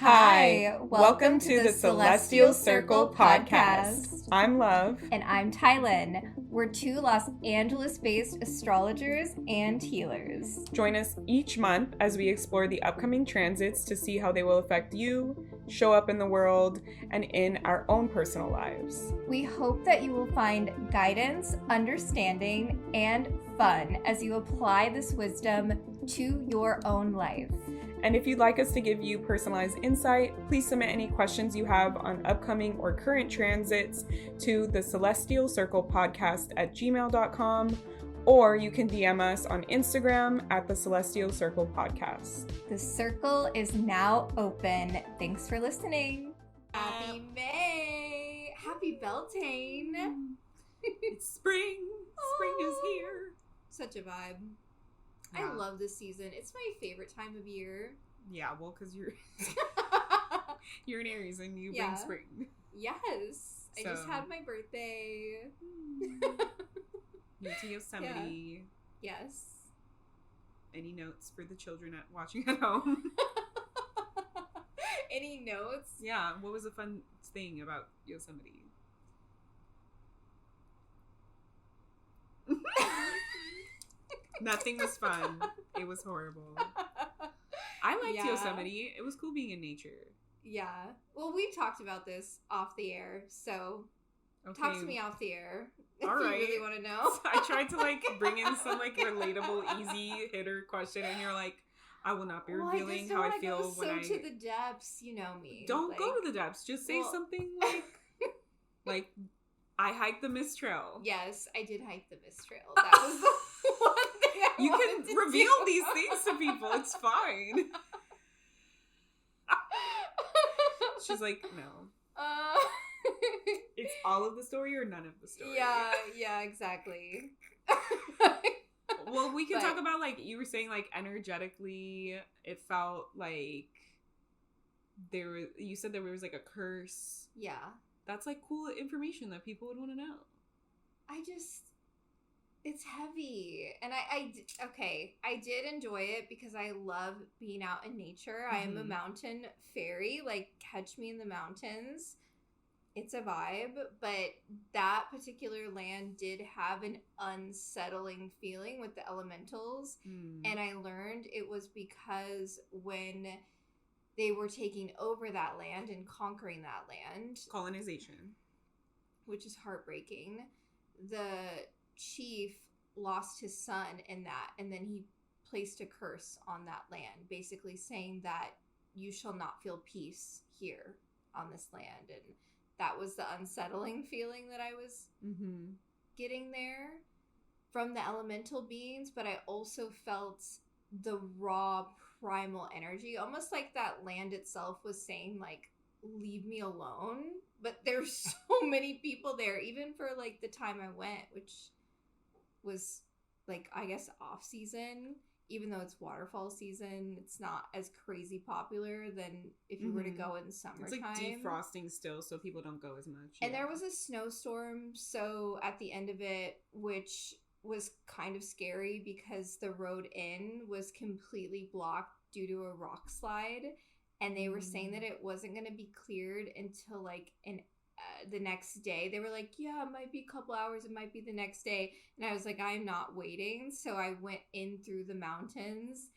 Hi, welcome to the Celestial Circle podcast. I'm Love. And I'm Tylin. We're two Los Angeles-based astrologers and healers. Join us each month as we explore the upcoming transits to see how they will affect you, show up in the world, and in our own personal lives. We hope that you will find guidance, understanding, and fun as you apply this wisdom to your own life. And if you'd like us to give you personalized insight, please submit any questions you have on upcoming or current transits to thecelestialcirclepodcast@gmail.com, or you can DM us on Instagram at thecelestialcirclepodcast. The circle is now open. Thanks for listening. Happy May! Happy Beltane! It's spring! Spring is here! Such a vibe. Yeah. I love this season. It's my favorite time of year. Yeah, well, because you're you're an Aries and you bring spring. Yes. I just had my birthday. New to Yosemite. Yeah. Yes. Any notes for the children watching at home? Any notes? Yeah. What was a fun thing about Yosemite? Nothing was fun. It was horrible. I liked Yosemite. It was cool being in nature. Yeah. Well, we've talked about this off the air, so talk to me off the air if you really want to know. I tried to bring in some relatable, easy hitter question, and you're like, I will not be revealing how I feel when I to the depths. You know me. Don't go to the depths. Just say something like I hiked the Mist Trail. Yes, I did hike the Mist Trail. That was the one thing you can reveal these things to people. It's fine. She's like, no. It's all of the story or none of the story. Yeah, exactly. Well, we can talk about, you were saying, energetically, it felt like you said there was, a curse. Yeah. That's, cool information that people would want to know. It's heavy. And I did enjoy it because I love being out in nature. Mm-hmm. I am a mountain fairy. Catch me in the mountains. It's a vibe. But that particular land did have an unsettling feeling with the elementals. Mm. And I learned it was because when they were taking over that land and conquering that land. Colonization. Which is heartbreaking. The chief lost his son in that, and then he placed a curse on that land, basically saying that you shall not feel peace here on this land. And that was the unsettling feeling that I was getting there from the elemental beings, but I also felt the raw primal energy, almost like that land itself was saying, leave me alone. But there's so many people there, even for the time I went, which was I guess off season. Even though it's waterfall season, it's not as crazy popular than if you were to go in summertime. It's defrosting still, so people don't go as much. And there was a snowstorm, so at the end of it, which was kind of scary because the road in was completely blocked due to a rock slide. And they were saying that it wasn't going to be cleared until the next day. They were like, yeah, it might be a couple hours. It might be the next day. And I was like, I'm not waiting. So I went in through the mountains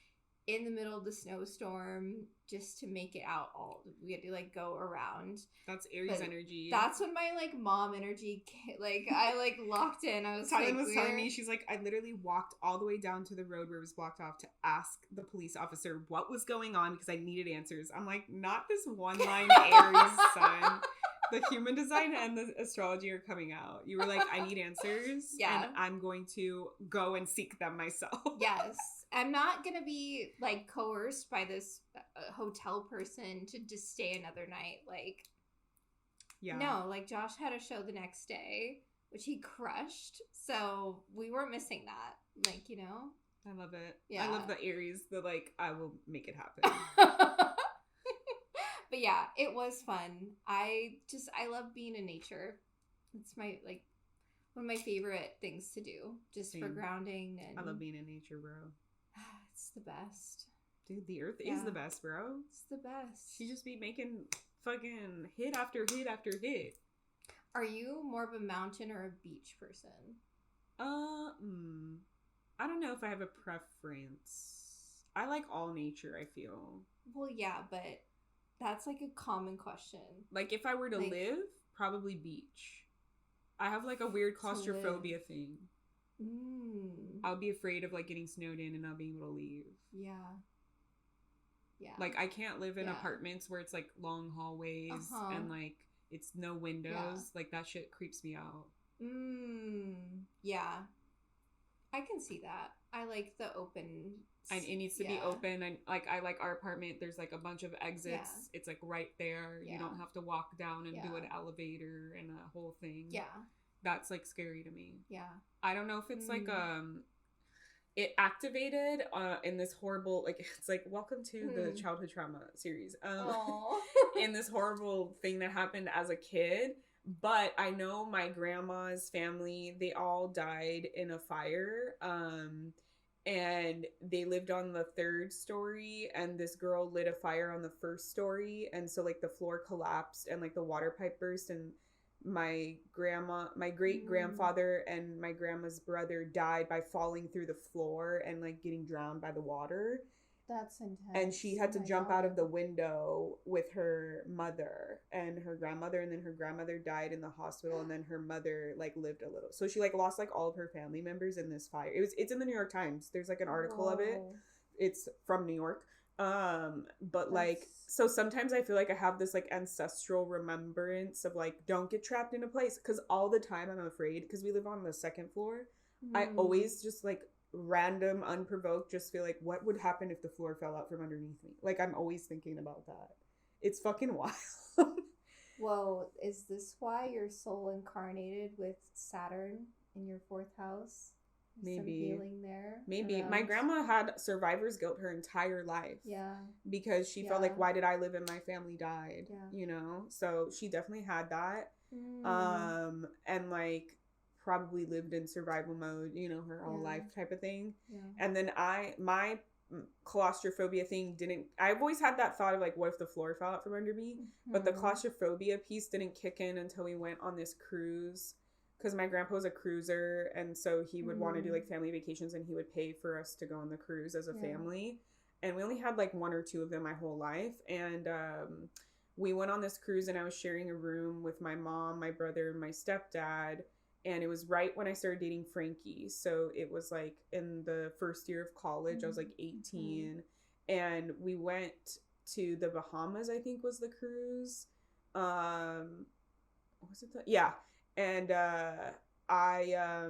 in the middle of the snowstorm just to make it out all. We had to go around. That's Aries energy. That's when my mom energy, I locked in. I was Tylen was telling me, she's like, I literally walked all the way down to the road where it was blocked off to ask the police officer what was going on because I needed answers. I'm like, not this one line Aries sun. The human design and the astrology are coming out. You were like, I need answers. Yeah. And I'm going to go and seek them myself. Yes. I'm not going to be coerced by this hotel person to just stay another night. Yeah. No, Josh had a show the next day, which he crushed. So we weren't missing that. I love it. Yeah. I love the Aries, I will make it happen. But yeah, it was fun. I love being in nature. It's my one of my favorite things to do, just for grounding. And I love being in nature, bro. It's the best. Dude, the Earth is the best, bro. It's the best. She just be making fucking hit after hit after hit. Are you more of a mountain or a beach person? I don't know if I have a preference. I like all nature, I feel. Well, yeah, but that's like a common question. Like, if I were to live, probably beach. I have like a weird claustrophobia thing. I'll be afraid of like getting snowed in and not being able to leave. Yeah. Like, I can't live in apartments where it's like long hallways and like it's no windows. Yeah. Like, that shit creeps me out. Yeah. I can see that. I like the open. And it needs to be open. And like, I like our apartment. There's like a bunch of exits. Yeah. It's like right there. Yeah. You don't have to walk down and do an elevator and a whole thing. Yeah. That's like scary to me. Yeah. I don't know if it's like it activated in this horrible, like, it's like, welcome to the childhood trauma series. In this horrible thing that happened as a kid. But I know my grandma's family, they all died in a fire. And they lived on the 3rd story, and this girl lit a fire on the 1st story. And so like the floor collapsed and like the water pipe burst, and my great grandfather and my grandma's brother died by falling through the floor and like getting drowned by the water. That's intense. And she had to jump out of the window with her mother and her grandmother, and then her grandmother died in the hospital, and then her mother like lived a little. So she like lost like all of her family members in this fire. It's in the New York Times. There's like an article of it. It's from New York. But like, so sometimes I feel like I have this like ancestral remembrance of like, don't get trapped in a place, because all the time I'm afraid, because we live on the 2nd floor. I always just like random, unprovoked, just feel like, what would happen if the floor fell out from underneath me? Like, I'm always thinking about that. It's fucking wild. Whoa, is this why your soul incarnated with Saturn in your 4th house? Maybe. Some healing there. Maybe. Around. My grandma had survivor's guilt her entire life. Yeah. Because she felt like, why did I live and my family died? Yeah. You know? So she definitely had that. And like, probably lived in survival mode, you know, her whole life type of thing. Yeah. And then my claustrophobia thing I've always had that thought of like, what if the floor fell out from under me? But the claustrophobia piece didn't kick in until we went on this cruise, because my grandpa was a cruiser, and so he would want to do like family vacations, and he would pay for us to go on the cruise as a family. And we only had like 1 or 2 of them my whole life. And we went on this cruise, and I was sharing a room with my mom, my brother, and my stepdad. And it was right when I started dating Frankie. So it was like in the 1st year of college. I was like 18. And we went to the Bahamas, I think was the cruise. What was it? Yeah. And I,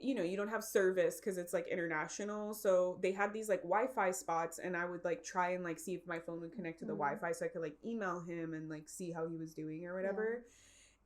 you know, you don't have service because it's like international. So they had these like Wi-Fi spots, and I would like try and like see if my phone would connect to the Wi-Fi so I could like email him and like see how he was doing or whatever. Yeah.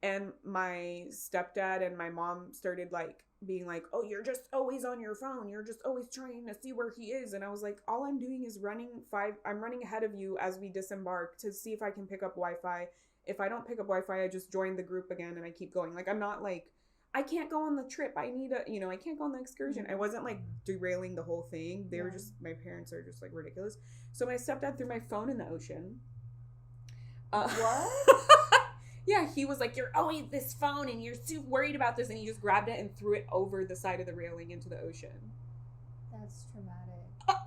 And my stepdad and my mom started like being like, oh, you're just always on your phone. You're just always trying to see where he is. And I was like, all I'm doing is I'm running ahead of you as we disembark to see if I can pick up Wi-Fi. If I don't pick up Wi-Fi, I just join the group again and I keep going. Like, I'm not like, I can't go on the trip. I need I can't go on the excursion. I wasn't like derailing the whole thing. They were just, my parents are just like ridiculous. So my stepdad threw my phone in the ocean. What? Yeah, he was like, you're always this phone and you're too worried about this. And he just grabbed it and threw it over the side of the railing into the ocean. That's traumatic.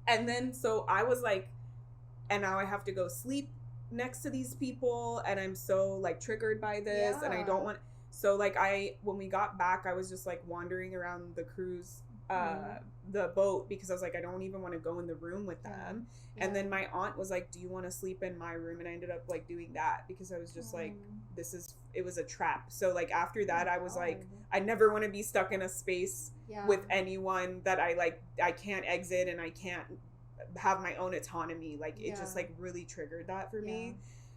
And then, so I was like, and now I have to go sleep next to these people. And I'm so like triggered by this. Yeah. And I don't want, so like when we got back, I was just like wandering around the cruise, the boat, because I was like, I don't even want to go in the room with them. Yeah. And then my aunt was like, do you want to sleep in my room? And I ended up like doing that because I was just like, it was a trap. So like after that, I was like, I never want to be stuck in a space with anyone that I can't exit and I can't have my own autonomy. Like it just like really triggered that for me.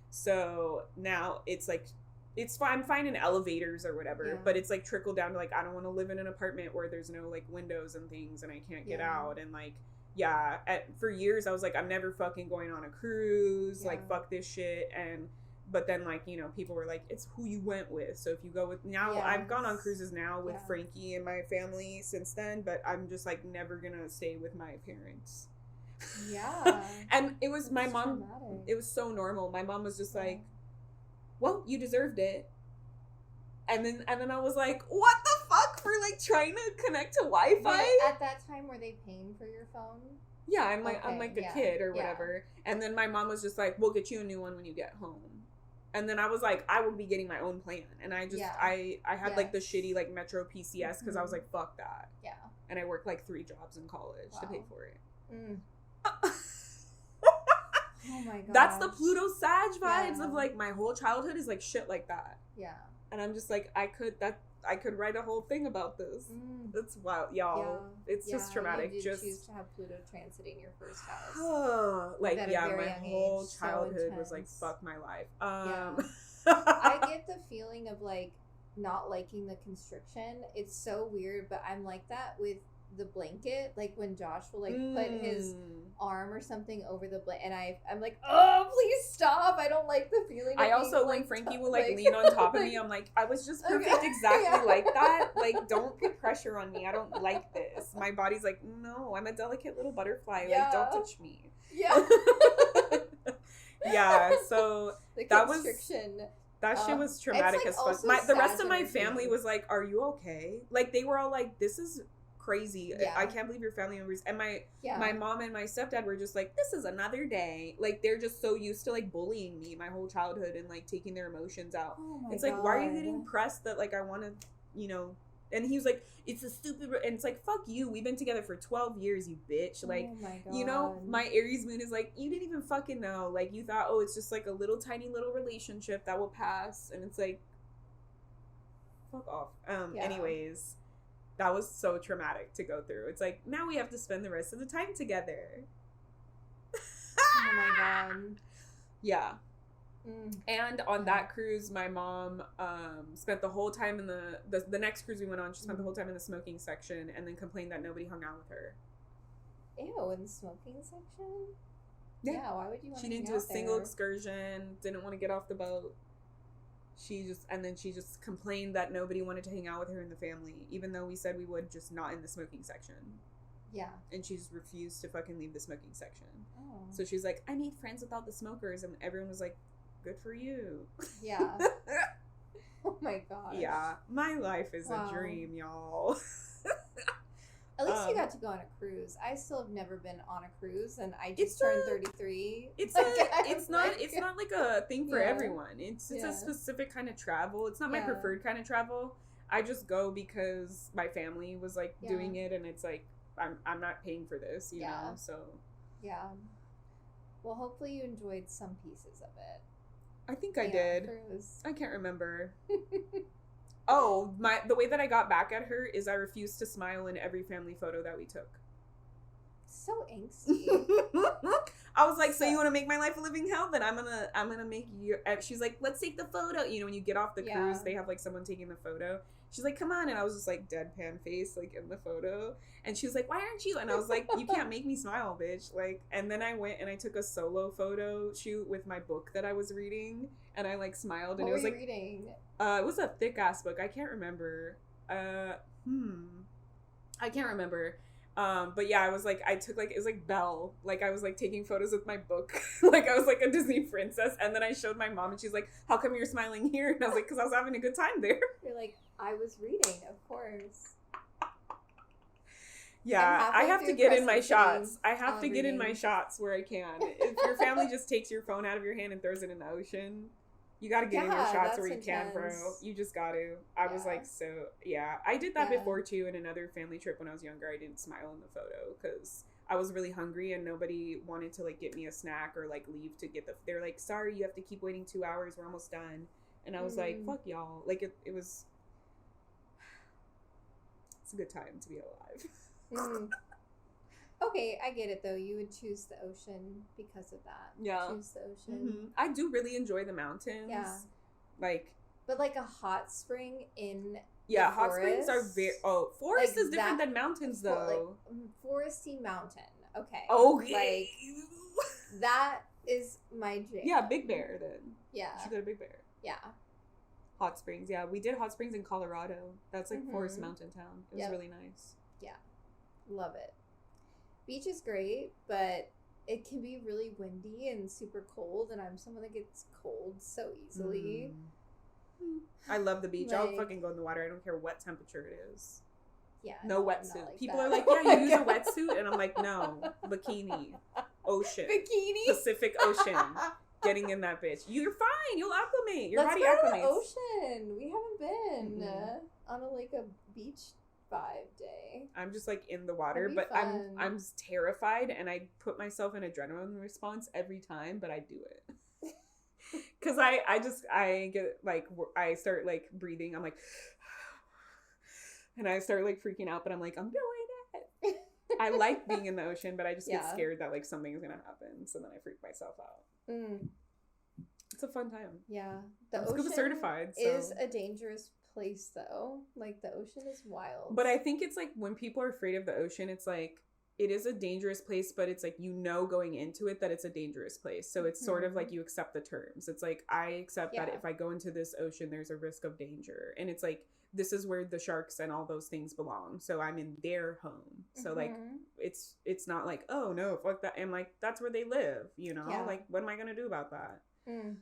So now it's like, it's fine. I'm fine in elevators or whatever, but it's like trickled down to like, I don't want to live in an apartment where there's no like windows and things and I can't get out. And like, for years I was like, I'm never fucking going on a cruise. Like, fuck this shit. But then like, you know, people were like, it's who you went with. So if you go with I've gone on cruises now with Frankie and my family since then, but I'm just like never gonna stay with my parents. Yeah. And it was my It's mom. traumatic. It was so normal. My mom was just like, well, you deserved it. And then I was like, what the fuck, for like trying to connect to Wi-Fi? At that time, were they paying for your phone? Yeah, I'm like a kid or Yeah. whatever. And then my mom was just like, we'll get you a new one when you get home. And then I was like, I will be getting my own plan. And I just I had like the shitty like Metro PCS because I was like, fuck that. Yeah. And I worked like 3 jobs in college to pay for it. Oh my god. That's the Pluto Sag vibes of like my whole childhood is like shit like that. Yeah. And I'm just like, I could write a whole thing about this. It's wild, y'all. Yeah. It's just traumatic. You just choose to have Pluto transiting your first house. like at a yeah, very my young whole age, so childhood was like intense. fuck my life. I get the feeling of like not liking the constriction. It's so weird, but I'm like that with the blanket. Like when Josh will like put his arm or something over the blanket, and I'm like, oh, please stop! I don't like the feeling. I also, when Frankie will like lean on top of me, I'm like, I was just perfect exactly like that. Like, don't put pressure on me. I don't like this. My body's like, no, I'm a delicate little butterfly. Like, don't touch me. Yeah. Yeah. So the that constriction. That shit was traumatic like as fuck. The rest of my family was like, "Are you okay?" Like they were all like, "This is crazy. Yeah. I can't believe your family members." And my mom and my stepdad were just like, "This is another day." Like they're just so used to like bullying me my whole childhood and like taking their emotions out. Oh my it's like, why are you getting pressed that like I want to, you know? And he was like, "It's a stupid," and it's like, "Fuck you. We've been together for 12 years, you bitch." Like, oh my God. you know, my Aries moon is like, you didn't even fucking know. Like, you thought, oh, it's just like a little tiny little relationship that will pass, and it's like, fuck off. Anyways, that was so traumatic to go through. It's like, now we have to spend the rest of the time together. Oh my God. Yeah. And on that cruise, my mom spent the whole time in the next cruise we went on, she spent the whole time in the smoking section and then complained that nobody hung out with her. Ew, in the smoking section? Yeah, why would you want to She didn't do a single excursion, didn't want to get off the boat. She just complained that nobody wanted to hang out with her in the family, even though we said we would, just not in the smoking section. Yeah. And she just refused to fucking leave the smoking section. Oh. So she's like, I made friends with all the smokers, and everyone was like, good for you. Yeah. Oh my God. Yeah. My life is a dream, y'all. At least you got to go on a cruise. I still have never been on a cruise, and I just turned 33. It's not like a thing for everyone. It's a specific kind of travel. It's not my preferred kind of travel. I just go because my family was like doing it, and it's like I'm not paying for this, you know. So yeah. Well, hopefully you enjoyed some pieces of it. I think I did. I can't remember. Oh, the way that I got back at her is I refused to smile in every family photo that we took. So angsty. I was like, so you want to make my life a living hell? Then I'm gonna make you. She's like, let's take the photo. You know, when you get off the cruise, they have like someone taking the photo. She's like, come on, and I was just like deadpan face like in the photo, and she was like, why aren't you? And I was like, you can't make me smile, bitch. Like, and then I went and I took a solo photo shoot with my book that I was reading, and I like smiled, and what it was were like you reading? It was a thick ass book. I can't remember. I can't remember. But yeah, I was like, I took like, it was like Belle. Like I was like taking photos with my book. Like I was like a Disney princess. And then I showed my mom and she's like, how come you're smiling here? And I was like, cause I was having a good time there. You're like, I was reading, of course. Yeah, I have to get in my shots. I have to get in my shots where I can. If your family just takes your phone out of your hand and throws it in the ocean, you got to get in your shots where you can, bro. You just got to. I was like, so, yeah. I did that before, too, in another family trip when I was younger. I didn't smile in the photo because I was really hungry and nobody wanted to, like, get me a snack or, like, leave to get they're like, sorry, you have to keep waiting 2 hours. We're almost done. And I was like, fuck y'all. Like, it was... It's a good time to be alive. Okay, I get it though. You would choose the ocean because of that. Yeah. Choose the ocean. I do really enjoy the mountains. Yeah. Like. But like a hot spring in. Yeah, hot springs are very. Oh, forest like is different than mountains though. Like foresty mountain. Okay. Okay. Like that is my jam. Yeah, Big Bear then. Yeah. You should go to Big Bear. Yeah. Hot springs. Yeah, we did hot springs in Colorado. That's like Forest Mountain Town. It was really nice. Yeah. Love it. Beach is great, but it can be really windy and super cold, and I'm someone that gets cold so easily. I love the beach. I'll Like- fucking go in the water. I don't care what temperature it is. Yeah. No I'm not wetsuit. like People that. are like, yeah, you use a wetsuit? And I'm like, no. Bikini. Ocean. Bikini? Pacific Ocean. Getting in that bitch. You're fine. You'll acclimate. Your Let's body go to acclimates. the ocean. We haven't been Mm-mm. on a beach vibe day. I'm just like in the water, That'd be but fun. I'm terrified, and I put myself in adrenaline response every time, but I do it. Cause I get like, I start like breathing. I'm like, and I start like freaking out, but I'm like, I'm doing it. I like being in the ocean, but I just get scared that like something is gonna happen, so then I freak myself out. It's a fun time. Yeah, the I'm ocean scuba certified, so. is a dangerous place, though. Like, the ocean is wild. But I think it's like when people are afraid of the ocean, it's like it is a dangerous place, but it's like, you know, going into it that it's a dangerous place. So it's sort of like you accept the terms. It's like, I accept that if I go into this ocean, there's a risk of danger. And it's like, this is where the sharks and all those things belong. So I'm in their home. So like, it's not like, oh no, fuck that. And like, that's where they live, you know? Yeah. Like, what am I going to do about that?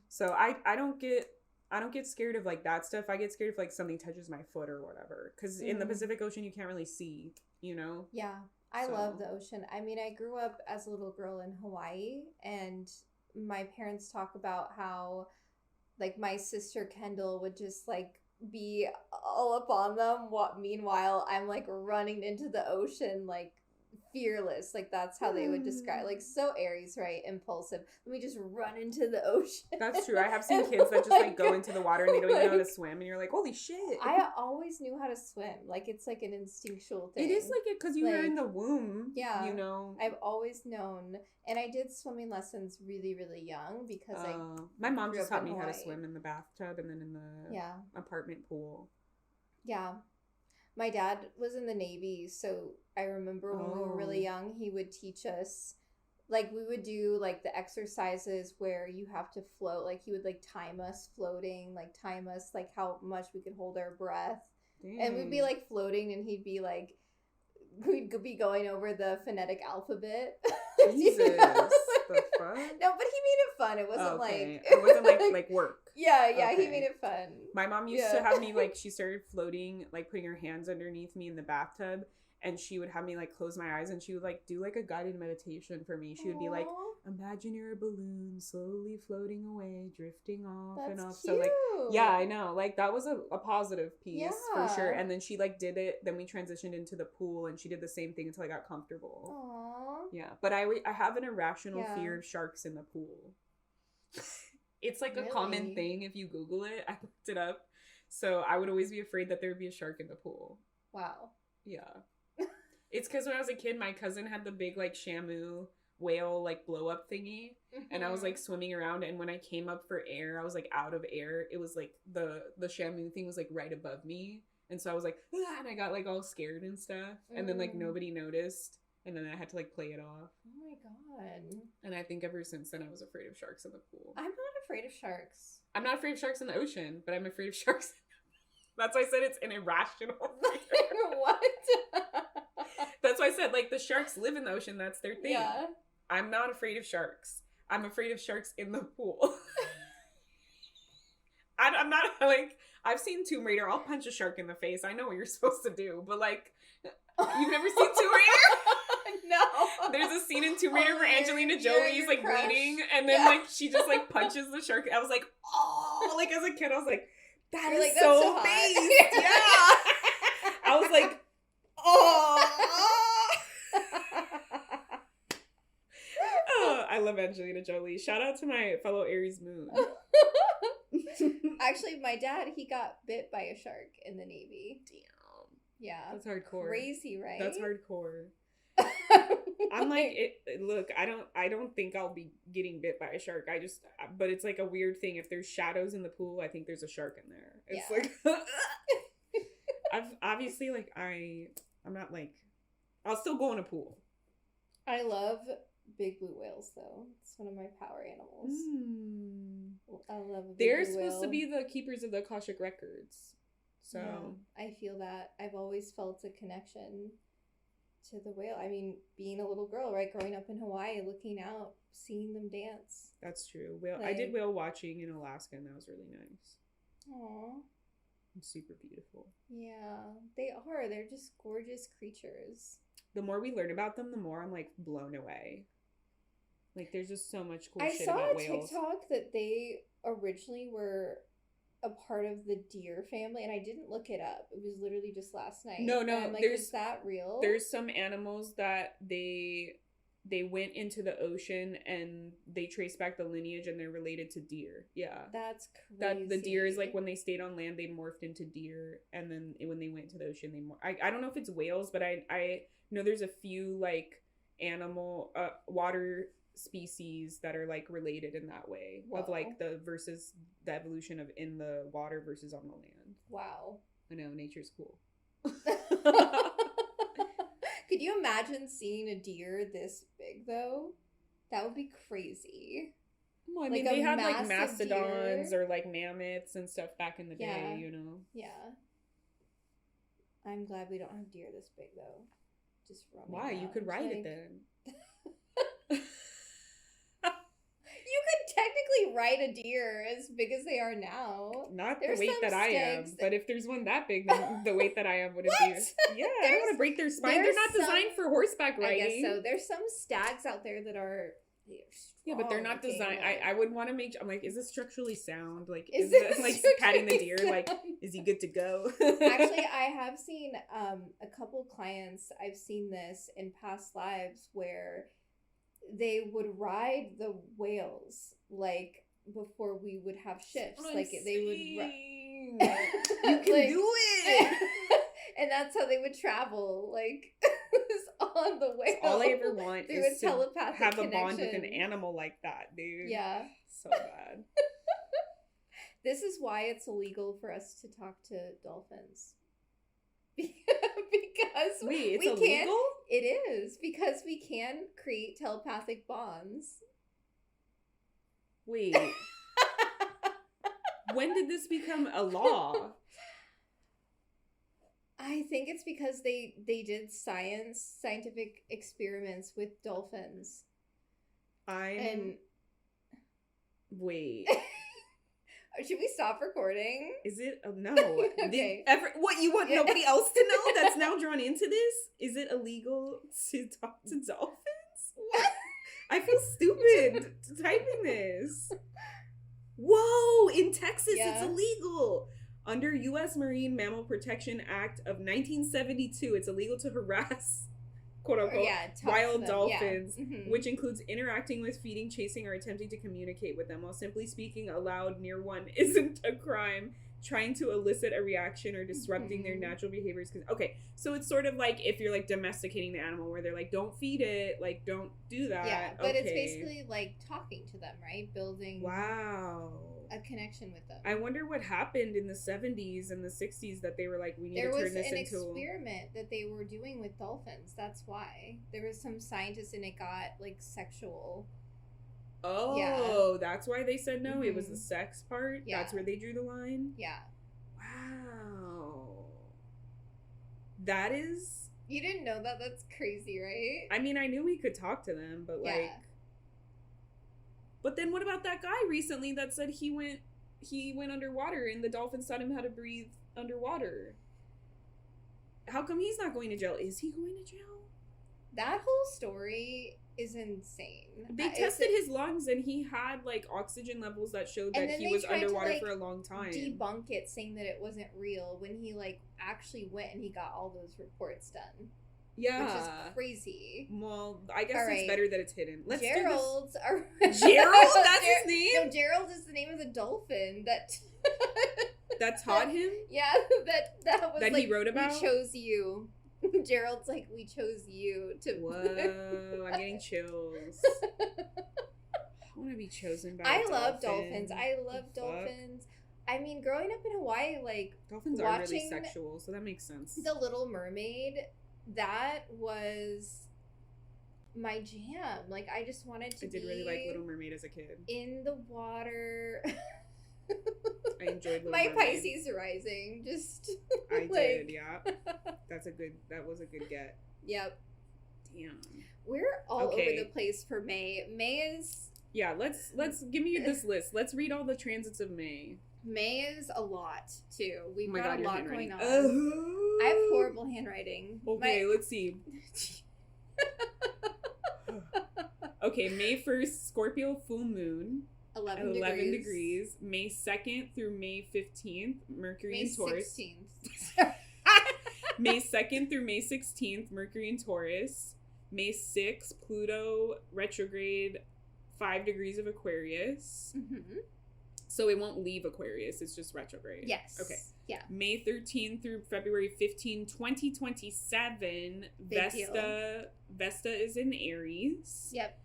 So I don't get scared of like that stuff. I get scared if like something touches my foot or whatever. Because in the Pacific Ocean, you can't really see, you know? Yeah. I love the ocean. I mean, I grew up as a little girl in Hawaii, and my parents talk about how, like, my sister Kendall would just, like, be all up on them. Meanwhile, I'm, like, running into the ocean, like, fearless. Like, that's how they would describe, like, so Aries, right? Impulsive. Let me just run into the ocean. That's true. I have seen kids that just like go into the water and they don't even know how to swim, and you're like, holy shit. I always knew how to swim. Like, it's like an instinctual thing. It is like it because you were in the womb. Yeah. You know. I've always known. And I did swimming lessons really, really young because my mom just taught me Hawaii. how to swim in the bathtub and then in the apartment pool. Yeah. My dad was in the Navy, so I remember when we were really young, he would teach us, like, we would do, like, the exercises where you have to float. Like, he would, like, time us floating, like, time us, like, how much we could hold our breath. Dang. And we'd be, like, floating, and he'd be, like, we'd be going over the phonetic alphabet. Jesus. The fuck? No, but he made it fun. It wasn't like... It wasn't like work. Yeah, he made it fun. My mom used to have me, like, she started floating, like, putting her hands underneath me in the bathtub, and she would have me, like, close my eyes, and she would, like, do, like, a guided meditation for me. She would be like, imagine you're a balloon slowly floating away, drifting off and off. Cute. So, like, yeah, I know. Like, that was a positive piece for sure. And then she, like, did it. Then we transitioned into the pool, and she did the same thing until I got comfortable. Aww. Yeah. But I have an irrational fear of sharks in the pool. It's like a common thing if you Google it. I looked it up. So I would always be afraid that there would be a shark in the pool. Wow. Yeah. It's because when I was a kid, my cousin had the big, like, Shamu whale, like, blow up thingy. And I was, like, swimming around. And when I came up for air, I was, like, out of air. It was, like, the Shamu thing was, like, right above me. And so I was, like, ah, and I got, like, all scared and stuff. And then, like, nobody noticed. And then I had to, like, play it off. Oh, my God. And I think ever since then, I was afraid of sharks in the pool. I'm not afraid of sharks. I'm not afraid of sharks in the ocean, but I'm afraid of sharks. That's why I said it's an irrational fear. What? That's why I said, like, the sharks live in the ocean. That's their thing. Yeah. I'm not afraid of sharks. I'm afraid of sharks in the pool. I'm not, like, I've seen Tomb Raider. I'll punch a shark in the face. I know what you're supposed to do. But, like, you've never seen Tomb Raider? No. There's a scene in Tomb Raider where Angelina Jolie's, like, bleeding. And then, like, she just, like, punches the shark. I was like, oh. Like, as a kid, I was like, that is like, so based. Yeah. I was like, oh. I love Angelina Jolie. Shout out to my fellow Aries moon. Actually, my dad, he got bit by a shark in the Navy. Damn. Yeah. That's hardcore. Crazy, right? That's hardcore. I'm like, look, I don't think I'll be getting bit by a shark. But it's like a weird thing. If there's shadows in the pool, I think there's a shark in there. It's like, I've obviously, like, I'm not like, I'll still go in a pool. I love big blue whales, though. It's one of my power animals. I love a big They're blue whale. supposed to be the keepers of the Akashic records. So yeah, I feel that. I've always felt a connection to the whale. I mean, being a little girl, right? Growing up in Hawaii, looking out, seeing them dance. That's true. I did whale watching in Alaska, and that was really nice. Aww. And super beautiful. Yeah, they are. They're just gorgeous creatures. The more we learn about them, the more I'm like blown away. Like, there's just so much cool shit about about whales. I saw a TikTok that they originally were a part of the deer family, and I didn't look it up. It was literally just last night. No, and I'm like, is that real? There's some animals that they went into the ocean and they trace back the lineage and they're related to deer. Yeah. That's crazy. That the deer is like when they stayed on land, they morphed into deer, and then when they went to the ocean, I don't know if it's whales, but I know there's a few like animal water species that are like related in that way. Whoa. Of like the evolution of in the water versus on the land. Wow. I know, nature's cool. Could you imagine seeing a deer this big though? That would be crazy. Well, I mean, they had like mastodons or like mammoths and stuff back in the day, you know? Yeah. I'm glad we don't have deer this big though. Just roaming. Why? You could ride it then. You could technically ride a deer as big as they are now. Not the weight that I am, but if there's one that big, then the weight that I am wouldn't be. Yeah, I don't want to break their spine. They're not designed for horseback riding. I guess so. There's some stags out there that are yeah, but they're not designed. I would want to make. I'm like, is this structurally sound? Like, is it like patting the deer? Like, is he good to go? Actually, I have seen a couple clients. I've seen this in past lives where they would ride the whales like before we would have shifts. Like they would. You can do it. And that's how they would travel. Like. On the whale. All I ever want is to have a connection. bond with an animal like that, dude. Yeah. So bad. This is why it's illegal for us to talk to dolphins. Because wait, it's we illegal? Can, it is. Because we can create telepathic bonds. Wait. When did this become a law? I think it's because they did scientific experiments with dolphins. Wait. Should we stop recording? Is it? No. Okay. What, you want nobody else to know that's now drawn into this? Is it illegal to talk to dolphins? What? I feel stupid typing this. Whoa! In Texas, it's illegal. Under U.S. Marine Mammal Protection Act of 1972, it's illegal to harass, quote unquote, wild dolphins, which includes interacting with, feeding, chasing, or attempting to communicate with them. While simply speaking aloud near one isn't a crime, trying to elicit a reaction or disrupting their natural behaviors. Okay, so it's sort of like if you're like domesticating the animal, where they're like, don't feed it, like don't do that. Yeah, but it's basically like talking to them, right? Building. Wow. A connection with them. I wonder what happened in the 70s and the 60s that they were like, we need to turn this into... There was an experiment that they were doing with dolphins. That's why. There was some scientists and it got like sexual. Oh, that's why they said no? It was the sex part? Yeah. That's where they drew the line? Yeah. Wow. That is... You didn't know that? That's crazy, right? I mean, I knew we could talk to them, but like... But then what about that guy recently that said he went underwater and the dolphins taught him how to breathe underwater? How come he's not going to jail? Is he going to jail? That whole story is insane. They tested his lungs and he had like oxygen levels that showed that he was underwater for a long time. Debunk it, saying that it wasn't real when he like actually went and he got all those reports done. Yeah. Which is crazy. Well, I guess it's better that it's hidden. Let's Gerald's do this. Gerald? That's his name? No, Gerald is the name of the dolphin that... that taught him? Yeah, that was that like, he wrote about? We chose you. Gerald's like, we chose you to... Whoa, I'm getting chills. I want to be chosen by I love dolphins. I love dolphins. I mean, growing up in Hawaii, like... Dolphins are really sexual, so that makes sense. The Little Mermaid... That was my jam. Like, I just wanted to be... I did really like Little Mermaid as a kid. In the water. I enjoyed Little Mermaid. My Pisces rising. Just... I did, yeah. That was a good get. Yep. Damn. We're all over the place for May. May is... Yeah, let's give me this list. Let's read all the transits of May. May is a lot, too. We've got a lot going on. I have horrible handwriting. Okay, let's see. Okay, May 1st, Scorpio full moon. 11 degrees. May 2nd through May 15th, Mercury in Taurus. 16th. May 2nd through May 16th, Mercury in Taurus. May 6th, Pluto retrograde 5 degrees of Aquarius. Mm-hmm. So it won't leave Aquarius, it's just retrograde. Yes. Okay. Yeah. May 13th through February 15, 2027, Vesta is in Aries. Yep.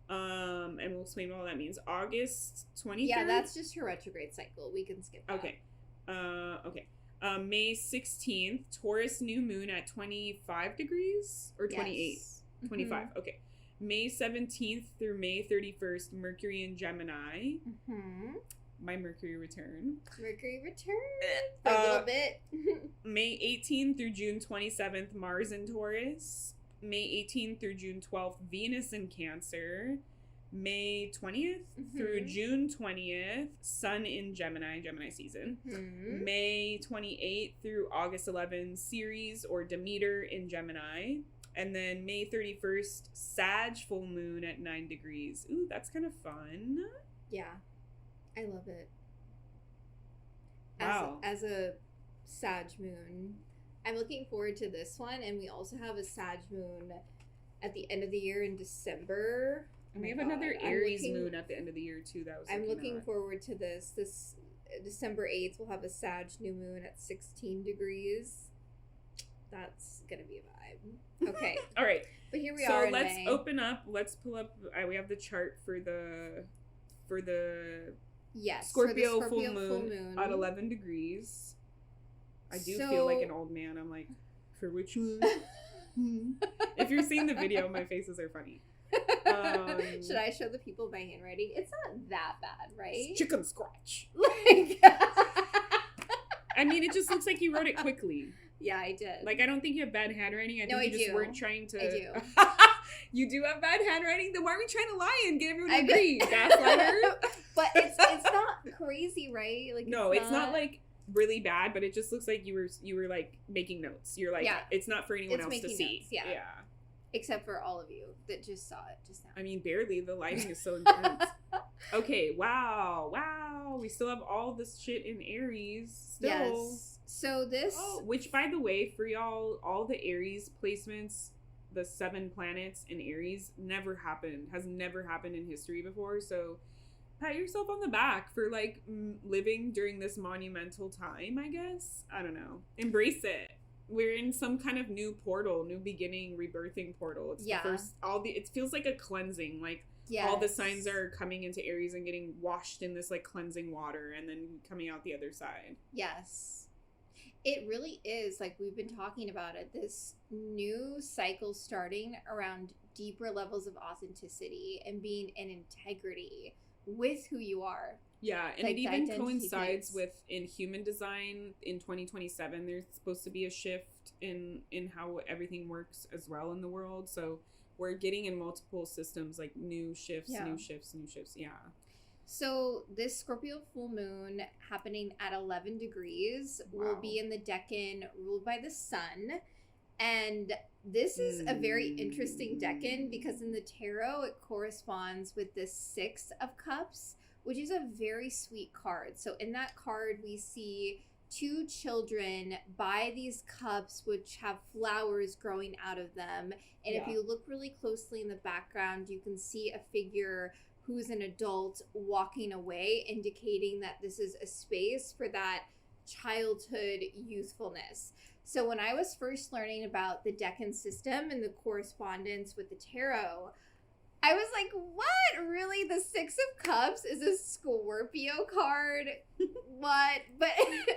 And we'll explain what all that means. August 23rd? Yeah, that's just her retrograde cycle. We can skip that. Okay. Okay. May 16th, Taurus New Moon at 25 degrees? Or 28? Yes. 25. Mm-hmm. Okay. May 17th through May 31st, Mercury in Gemini. Mm-hmm. My Mercury return. Mercury return for a little bit. May 18th through June 27th, Mars in Taurus. May 18th through June 12th, Venus in Cancer. May 20th through June 20th, Sun in Gemini season. Mm-hmm. May 28th through August 11th, Ceres or Demeter in Gemini. And then May 31st, Sag full moon at 9 degrees. Ooh, that's kind of fun. Yeah. I love it. Wow. As a Sag moon, I'm looking forward to this one. And we also have a Sag moon at the end of the year in December. And we have another Aries moon at the end of the year, too. I'm looking forward to this. This December 8th, we'll have a Sag new moon at 16 degrees. That's going to be a vibe. Okay. All right. But here we are in let's May. open up. Let's pull up. We have the chart for the Scorpio, full moon at 11 degrees. I do feel like an old man. I'm like, for which moon? If you're seeing the video, my faces are funny. Should I show the people my handwriting? It's not that bad, right? Chicken scratch. Like, I mean, it just looks like you wrote it quickly. Yeah, I did. Like, I don't think you have bad handwriting. I think you just weren't trying to. I do. You do have bad handwriting? Then why are we trying to lie and get everyone to agree? Gaslighter? But it's not crazy, right? Like, no, it's not like really bad, but it just looks like you were like making notes. You're like, it's not for anyone else to see. Notes, yeah. Except for all of you that just saw it just now. I mean, barely. The lighting is so intense. Okay, wow. We still have all this shit in Aries still. Yes. So this... Oh, which, by the way, for y'all, all the Aries placements, the 7 planets in Aries, has never happened in history before. So pat yourself on the back for, like, living during this monumental time, I guess. I don't know. Embrace it. We're in some kind of new portal, new beginning, rebirthing portal. It's the first, it feels like a cleansing, like all the signs are coming into Aries and getting washed in this like cleansing water and then coming out the other side. Yes. It really is, like we've been talking about it, this new cycle starting around deeper levels of authenticity and being in integrity with who you are. Yeah, and like it even coincides with, in human design, in 2027, there's supposed to be a shift in how everything works as well in the world. So we're getting in multiple systems, like new shifts. Yeah. So this Scorpio full moon happening at 11 degrees will be in the decan ruled by the sun. And this is a very interesting decan because in the tarot, it corresponds with the 6 of Cups, which is a very sweet card. So in that card, we see 2 children by these cups, which have flowers growing out of them. And if you look really closely in the background, you can see a figure who's an adult walking away, indicating that this is a space for that childhood youthfulness. So when I was first learning about the decan system and the correspondence with the tarot, I was like, what? Really? The Six of Cups is a Scorpio card? What? But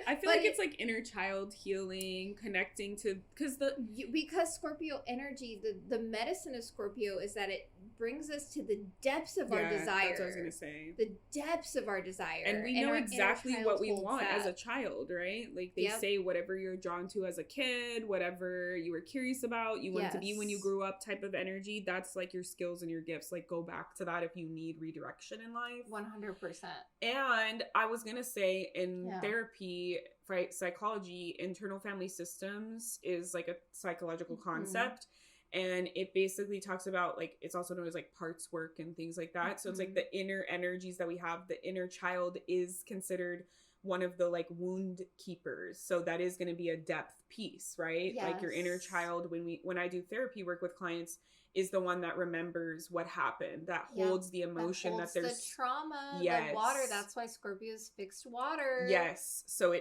I feel like it's like inner child healing, connecting to because Scorpio energy, the medicine of Scorpio is that it brings us to the depths of our desire. That's what I was gonna say. The depths of our desire. And we know exactly what we want as a child, right? Like they say whatever you're drawn to as a kid, whatever you were curious about, you wanted to be when you grew up type of energy, that's like your skills and your gifts. Like go back to that if you need redirection in life. 100%. And I was gonna say in therapy, right, psychology, internal family systems is like a psychological concept. And it basically talks about, like, it's also known as, like, parts work and things like that. So it's, like, the inner energies that we have. The inner child is considered one of the, like, wound keepers. So that is going to be a depth piece, right? Yes. Like, your inner child, when I do therapy work with clients, is the one that remembers what happened, that holds the emotion, that there's the trauma, the water. That's why Scorpio's fixed water. Yes. So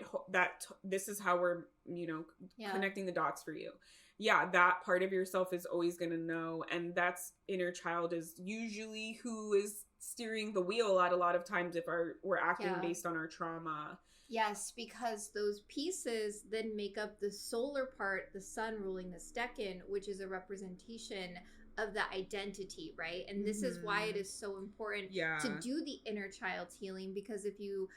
this is how we're, connecting the dots for you. Yeah, that part of yourself is always going to know. And that's inner child is usually who is steering the wheel at a lot of times if we're acting based on our trauma. Yes, because those pieces then make up the solar part, the sun ruling this decan, which is a representation of the identity, right? And this is why it is so important to do the inner child's healing, because if you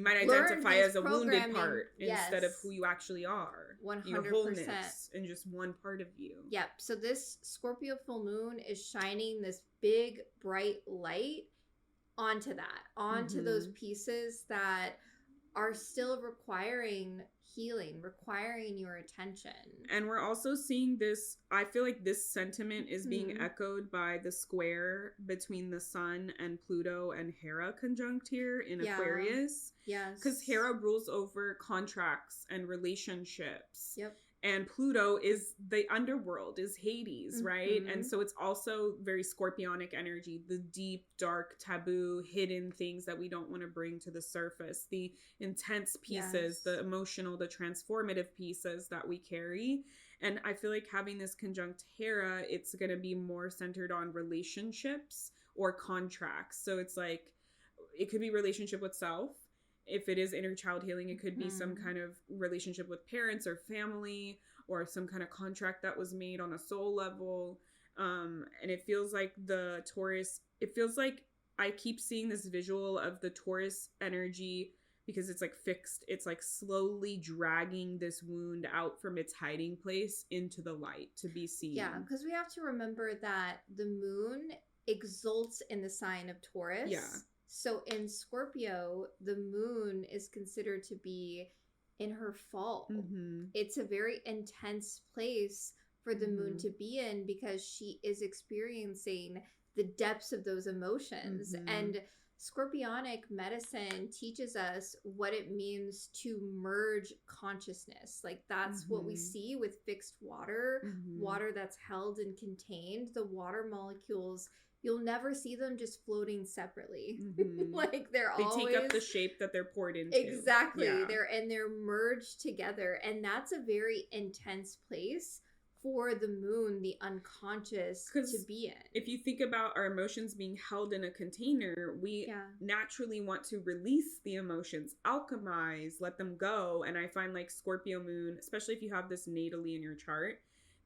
might identify as a wounded part instead of who you actually are. 100%. Your wholeness in just one part of you. Yep. So this Scorpio full moon is shining this big, bright light onto those pieces that are still requiring healing, requiring your attention. And we're also seeing this, I feel like this sentiment is being echoed by the square between the sun and Pluto and Hera conjunct here in Aquarius. Yes. Because Hera rules over contracts and relationships. Yep. And Pluto is the underworld, is Hades, right? And so it's also very scorpionic energy, the deep, dark, taboo, hidden things that we don't want to bring to the surface, the intense pieces, the emotional, the transformative pieces that we carry. And I feel like having this conjunct Hera, it's going to be more centered on relationships or contracts. So it's like, it could be relationship with self. If it is inner child healing, it could be some kind of relationship with parents or family, or some kind of contract that was made on a soul level. And it feels like the Taurus, I keep seeing this visual of the Taurus energy, because it's like fixed. It's like slowly dragging this wound out from its hiding place into the light to be seen. Yeah, because we have to remember that the moon exalts in the sign of Taurus. Yeah. So in Scorpio, the moon is considered to be in her fall. It's a very intense place for the moon to be in, because she is experiencing the depths of those emotions. And Scorpionic medicine teaches us what it means to merge consciousness. Like that's what we see with fixed water, water that's held and contained. The water molecules, you'll never see them just floating separately. Like they take up the shape that they're poured into. Exactly. Yeah. They're merged together. And that's a very intense place for the moon, the unconscious, to be in. If you think about our emotions being held in a container, we naturally want to release the emotions, alchemize, let them go. And I find like Scorpio moon, especially if you have this natally in your chart,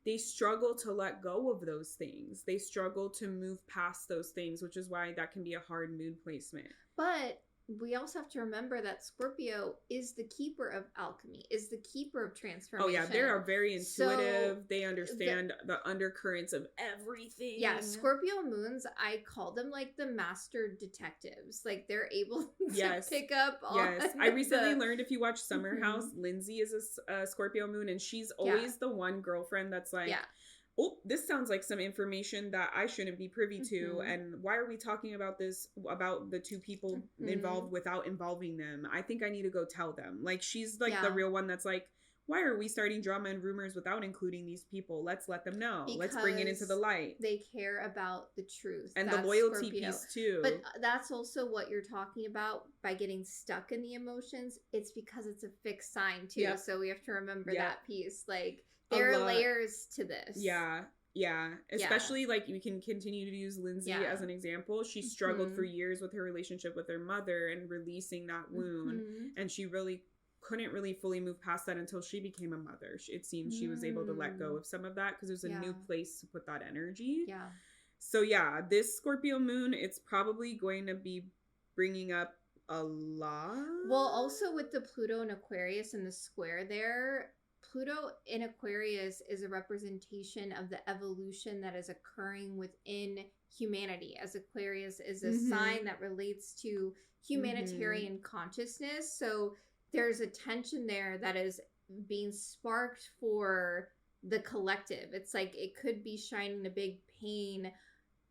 they struggle to let go of those things. They struggle to move past those things, which is why that can be a hard mood placement. But we also have to remember that Scorpio is the keeper of alchemy, is the keeper of transformation. Oh yeah, they are very intuitive. They understand the undercurrents of everything. Yeah, Scorpio moons, I call them like the master detectives. Like they're able to pick up on I recently learned, if you watch Summer House, Lindsay is a Scorpio moon, and she's always the one girlfriend that's like, oh, this sounds like some information that I shouldn't be privy to. And why are we talking about this, about the two people involved without involving them? I think I need to go tell them. Like, she's like the real one that's like, why are we starting drama and rumors without including these people? Let's let them know. Let's bring it into the light. They care about the truth. And that's the loyalty piece too. But that's also what you're talking about by getting stuck in the emotions. It's because it's a fixed sign too. So we have to remember that piece. Like, there are layers to this. Yeah. Yeah, especially like we can continue to use Lindsay as an example. She struggled for years with her relationship with her mother and releasing that wound, and she really couldn't really fully move past that until she became a mother. It seems she was able to let go of some of that because it was a new place to put that energy. Yeah. So yeah, this Scorpio moon, it's probably going to be bringing up a lot. Well, also with the Pluto and Aquarius and the square there, Pluto in Aquarius is a representation of the evolution that is occurring within humanity, as Aquarius is a sign that relates to humanitarian consciousness. So there's a tension there that is being sparked for the collective. It's like it could be shining a big pain,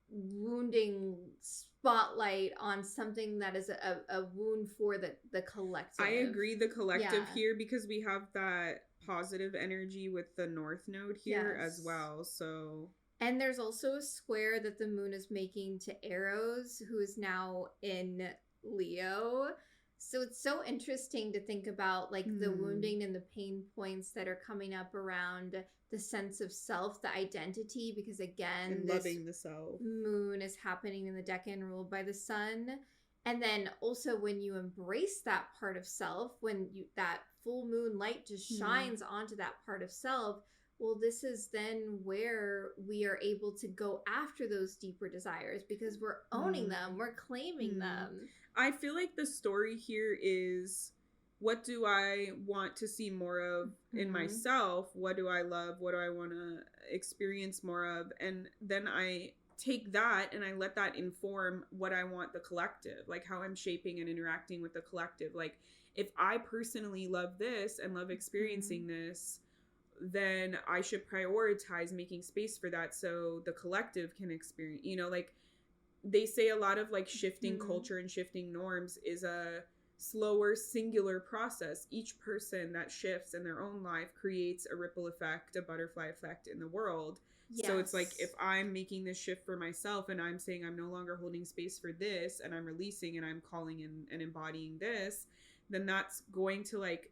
wounding spotlight on something that is a wound for the collective. I agree, the collective here, because we have that positive energy with the North Node here as well. So, and there's also a square that the moon is making to Eros, who is now in Leo. So it's so interesting to think about like the wounding and the pain points that are coming up around the sense of self, the identity, because again, and loving the self. Moon is happening in the decan ruled by the sun. And then also when you embrace that part of self, when that full moon light just shines onto that part of self, well, this is then where we are able to go after those deeper desires because we're owning them, we're claiming them. I feel like the story here is, what do I want to see more of in myself? What do I love? What do I want to experience more of? And then I take that and I let that inform what I want the collective, like how I'm shaping and interacting with the collective. Like if I personally love this and love experiencing this, then I should prioritize making space for that so the collective can experience, you know, like they say a lot of like shifting culture and shifting norms is a slower singular process. Each person that shifts in their own life creates a ripple effect, a butterfly effect in the world. So it's like if I'm making this shift for myself and I'm saying I'm no longer holding space for this and I'm releasing and I'm calling in and embodying this, then that's going to like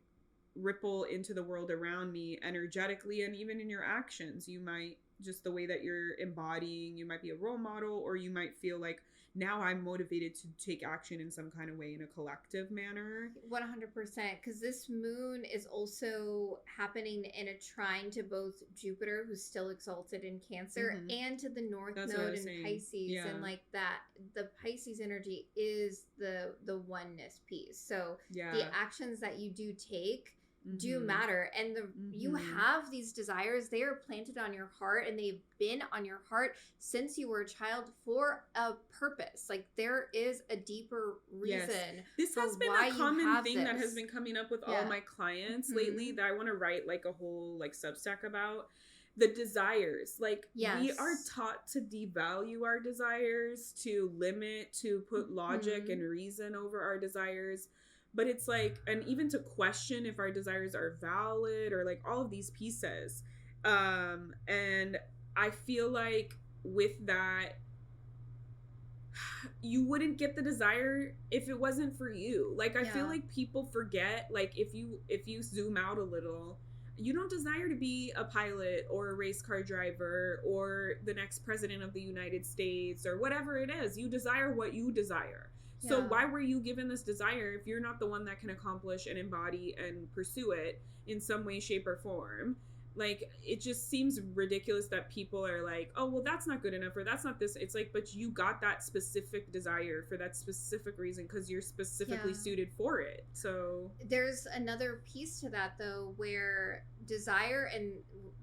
ripple into the world around me energetically and even in your actions. You might, just the way that you're embodying, you might be a role model, or you might feel like now I'm motivated to take action in some kind of way in a collective manner. 100%, because this moon is also happening in a trine to both Jupiter, who's still exalted in Cancer, and to the North Node in Pisces. And like that, the Pisces energy is the oneness piece. So the actions that you do take do matter, and you have these desires. They are planted on your heart and they've been on your heart since you were a child for a purpose. Like there is a deeper reason. This has been a common thing that has been coming up with all my clients lately that I want to write like a whole like Substack about. The desires, like we are taught to devalue our desires, to limit, to put logic and reason over our desires. But it's like, and even to question if our desires are valid or like all of these pieces. And I feel like with that, you wouldn't get the desire if it wasn't for you. Like, I feel like people forget, like if you zoom out a little, you don't desire to be a pilot or a race car driver or the next president of the United States or whatever it is. You desire what you desire. So why were you given this desire if you're not the one that can accomplish and embody and pursue it in some way, shape, or form? Like, it just seems ridiculous that people are like, oh, well, that's not good enough, or that's not this. It's like, but you got that specific desire for that specific reason because you're specifically suited for it. So there's another piece to that, though, where desire, and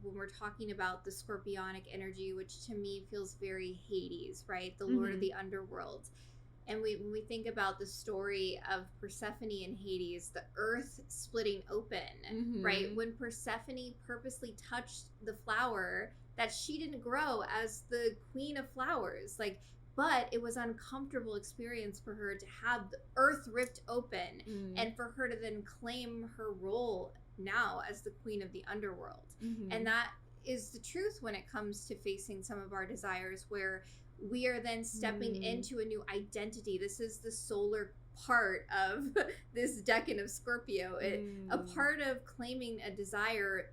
when we're talking about the scorpionic energy, which to me feels very Hades, right? The Lord of the Underworld. And when we think about the story of Persephone and Hades, the earth splitting open, right? When Persephone purposely touched the flower that she didn't grow as the queen of flowers, like, but it was an uncomfortable experience for her to have the earth ripped open and for her to then claim her role now as the queen of the underworld. And that is the truth when it comes to facing some of our desires, where we are then stepping into a new identity. This is the solar part of this decan of Scorpio. A part of claiming a desire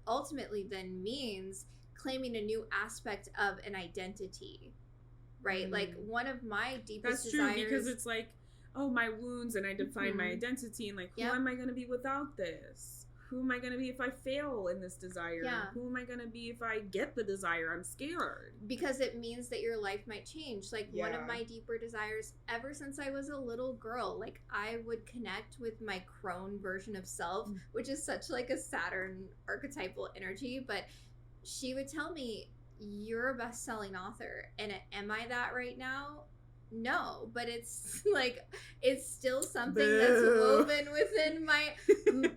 ultimately then means claiming a new aspect of an identity, right? Like one of my deepest desires. That's true, because it's like, oh, my wounds, and I define my identity, and like, who am I going to be without this? Who am I going to be if I fail in this desire? Yeah. Who am I going to be if I get the desire? I'm scared. Because it means that your life might change. Like one of my deeper desires ever since I was a little girl, like I would connect with my crone version of self, which is such like a Saturn archetypal energy. But she would tell me, you're a best-selling author. And am I that right now? No, but it's like it's still something that's woven within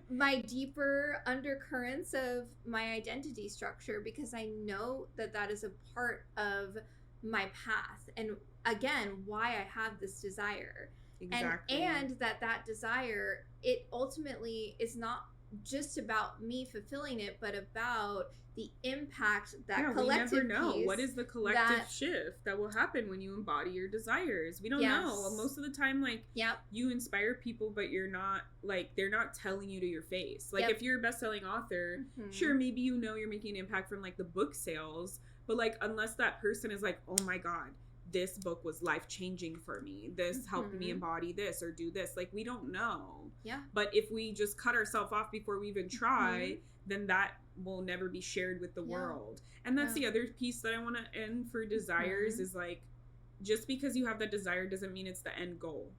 my deeper undercurrents of my identity structure, because I know that that is a part of my path, and again, why I have this desire. Exactly. And that desire, it ultimately is not just about me fulfilling it, but about the impact that collective we never know what is the collective shift that will happen when you embody your desires. We don't know. Most of the time, like, you inspire people, but you're not, like, they're not telling you to your face. Like, if you're a best-selling author, sure, maybe you know you're making an impact from, like, the book sales, but, like, unless that person is like, oh my God, this book was life-changing for me, this helped me embody this or do this, like, we don't know. But if we just cut ourselves off before we even try, then that will never be shared with the world. And that's the other piece that I want to end for desires is, like, just because you have that desire doesn't mean it's the end goal.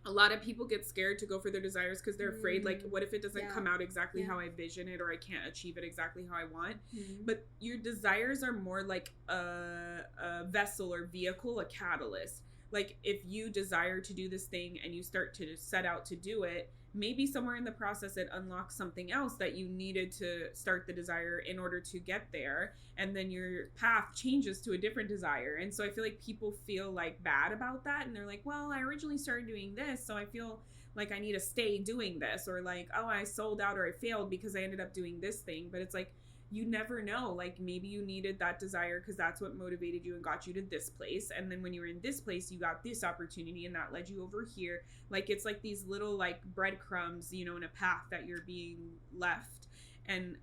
A lot of people get scared to go for their desires because they're afraid, like, what if it doesn't come out exactly how I vision it, or I can't achieve it exactly how I want? But your desires are more like a vessel or vehicle, a catalyst. Like, if you desire to do this thing and you start to set out to do it, maybe somewhere in the process it unlocks something else that you needed to start the desire in order to get there, and then your path changes to a different desire. And so I feel like people feel like bad about that, and they're like, well, I originally started doing this, so I feel like I need to stay doing this, or like, oh, I sold out or I failed because I ended up doing this thing. But it's like, you never know. Like, maybe you needed that desire because that's what motivated you and got you to this place, and then when you were in this place you got this opportunity and that led you over here. Like, it's like these little, like, breadcrumbs, you know, in a path that you're being left. And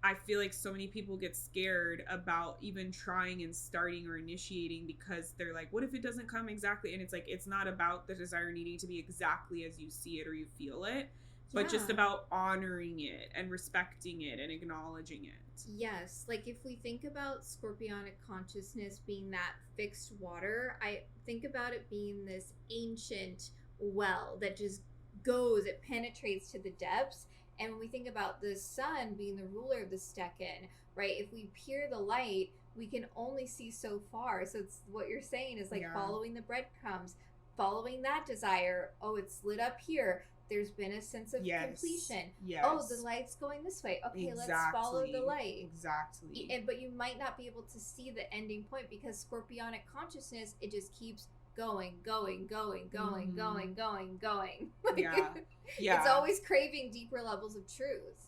I feel like so many people get scared about even trying and starting or initiating because they're like, what if it doesn't come exactly? And it's like, it's not about the desire needing to be exactly as you see it or you feel it, but just about honoring it and respecting it and acknowledging it. Yes. Like, if we think about Scorpionic consciousness being that fixed water, I think about it being this ancient well that just goes, it penetrates to the depths. And when we think about the sun being the ruler of the Stecken, right? If we peer the light, we can only see so far. So it's what you're saying is like following the breadcrumbs, following that desire. Oh, it's lit up here. There's been a sense of completion. Oh, the light's going this way. Okay, let's follow the light. But you might not be able to see the ending point because Scorpionic consciousness, it just keeps going. Like, it's always craving deeper levels of truth.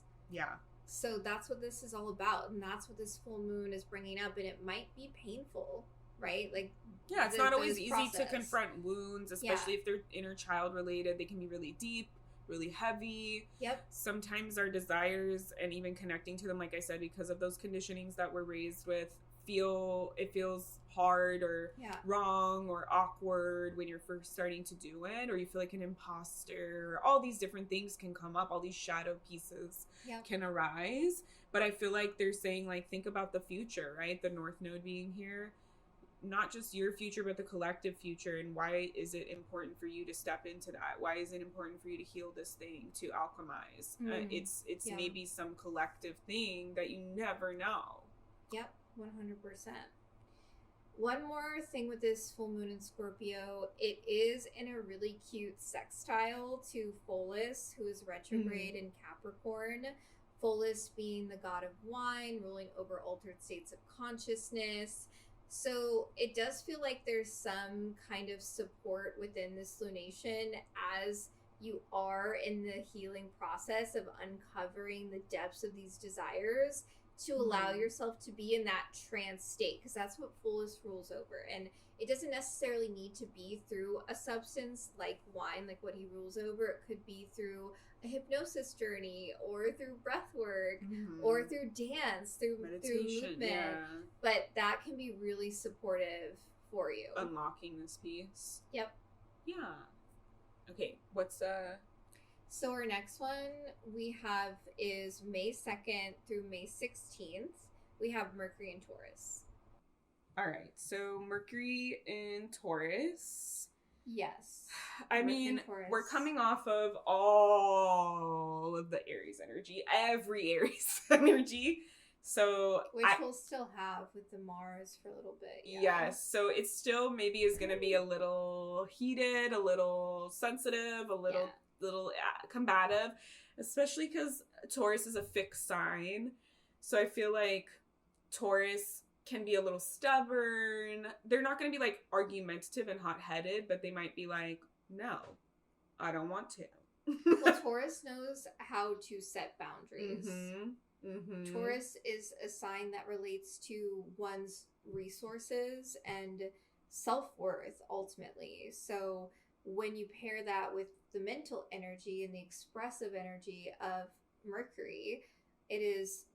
So that's what this is all about, and that's what this full moon is bringing up, and it might be painful, right? Like, it's not always easy to confront wounds, especially if they're inner child related. They can be really deep, really heavy. Sometimes our desires and even connecting to them, like I said, because of those conditionings that we're raised with, feels hard or wrong or awkward when you're first starting to do it, or you feel like an imposter. All these different things can come up, all these shadow pieces can arise. But I feel like they're saying, like, think about the future, right? The North Node being here, not just your future, but the collective future. And why is it important for you to step into that? Why is it important for you to heal this thing, to alchemize? It's maybe some collective thing that you never know. 100%. One more thing with this full moon in Scorpio, it is in a really cute sextile to Pholus, who is retrograde in Capricorn. Pholus being the god of wine, ruling over altered states of consciousness. So it does feel like there's some kind of support within this lunation as you are in the healing process of uncovering the depths of these desires. to allow yourself to be in that trance state, because that's what fullest rules over. And it doesn't necessarily need to be through a substance like wine, like what he rules over. It could be through a hypnosis journey, or through breath work, or through dance, through movement. Yeah. But that can be really supportive for you. Unlocking this piece. Yep. Yeah. Okay, what's So our next one we have is May 2nd through May 16th. We have Mercury in Taurus. All right, so Mercury in Taurus. Yes. I mean, we're coming off of all of the Aries energy, every Aries energy. So which we'll still have with the Mars for a little bit. Yeah. Yes. So it still maybe is going to be a little heated, a little sensitive, a little combative, especially because Taurus is a fixed sign. So I feel like Taurus can be a little stubborn. They're not going to be like argumentative and hot-headed, but they might be like, no, I don't want to. Well, Taurus knows how to set boundaries. Taurus is a sign that relates to one's resources and self-worth ultimately. So when you pair that with the mental energy and the expressive energy of Mercury, it is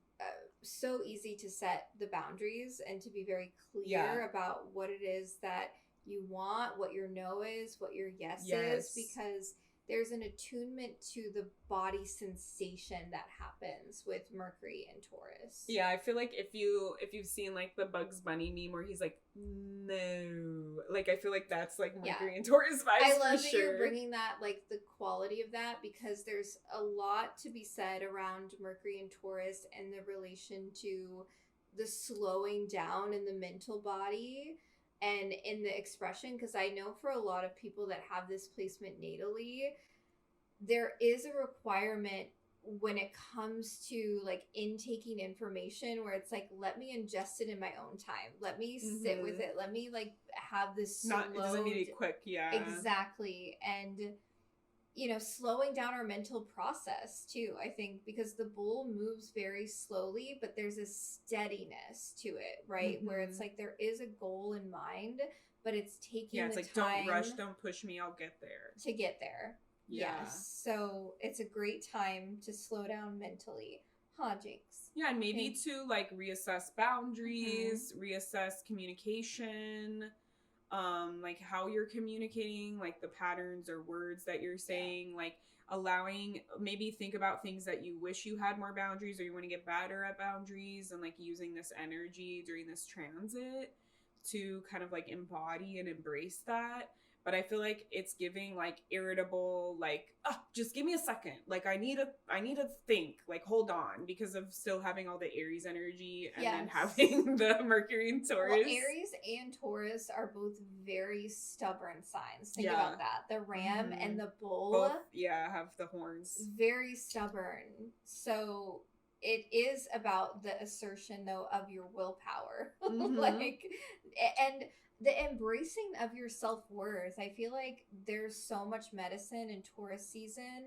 so easy to set the boundaries and to be very clear about what it is that you want, what your no is, what your yes is, because there's an attunement to the body sensation that happens with Mercury and Taurus. Yeah, I feel like if you've seen like the Bugs Bunny meme where he's like, no, like I feel like that's like Mercury and Taurus vibes. I love that you're bringing that, like the quality of that, because there's a lot to be said around Mercury and Taurus and the relation to the slowing down in the mental body and in the expression, because I know for a lot of people that have this placement natally, there is a requirement when it comes to like intaking information where it's like, let me ingest it in my own time. Let me sit with it. Let me like have this slow. It doesn't need to be quick, Exactly. And you know, slowing down our mental process too, I think, because the bull moves very slowly, but there's a steadiness to it, right? Where it's like there is a goal in mind, but it's taking it's the like, time. Don't rush, don't push me, I'll get there. To get there. Yeah. Yes. So it's a great time to slow down mentally. Huh, Jinx? Yeah, and maybe to like reassess boundaries, reassess communication, like how you're communicating, like the patterns or words that you're saying, like allowing, maybe think about things that you wish you had more boundaries or you want to get better at boundaries, and like using this energy during this transit to kind of like embody and embrace that. But I feel like it's giving like irritable, like, oh, just give me a second. Like I need to think, like, hold on, because of still having all the Aries energy and then having the Mercury and Taurus. Well, Aries and Taurus are both very stubborn signs. Think about that. The ram and the bull. Both, have the horns. Very stubborn. So it is about the assertion though of your willpower. Like, and the embracing of your self-worth. I feel like there's so much medicine in Taurus season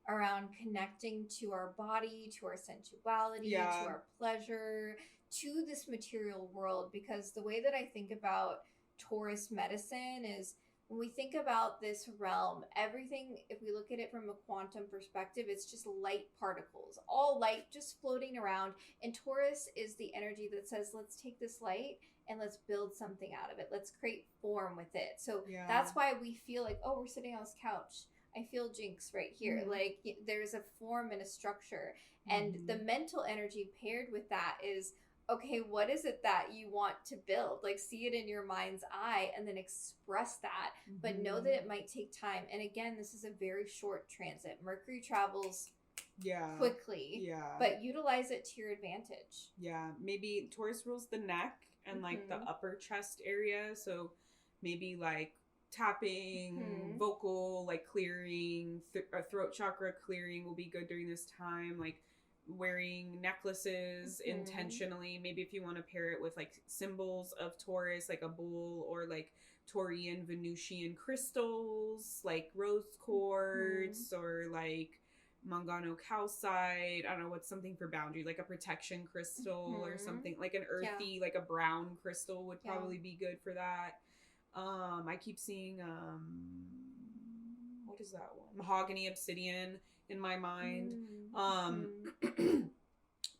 around connecting to our body, to our sensuality, to our pleasure, to this material world. Because the way that I think about Taurus medicine is, when we think about this realm, everything, if we look at it from a quantum perspective, it's just light particles, all light just floating around. And Taurus is the energy that says, let's take this light and let's build something out of it. Let's create form with it. So that's why we feel like, oh, we're sitting on this couch. I feel Jinx right here. Like there's a form and a structure. And the mental energy paired with that is, okay, what is it that you want to build? Like, see it in your mind's eye and then express that, but know that it might take time. And again, this is a very short transit. Mercury travels quickly, but utilize it to your advantage. Yeah, maybe Taurus rules the neck and like the upper chest area. So maybe like tapping, vocal, like clearing, throat chakra clearing will be good during this time. Like wearing necklaces intentionally, maybe if you want to pair it with like symbols of Taurus, like a bull, or like Taurian Venusian crystals like rose quartz, or like Mangano calcite. I don't know what's something for boundary, like a protection crystal or something, like an earthy, like a brown crystal would probably be good for that. I keep seeing what is that one? Mahogany obsidian in my mind.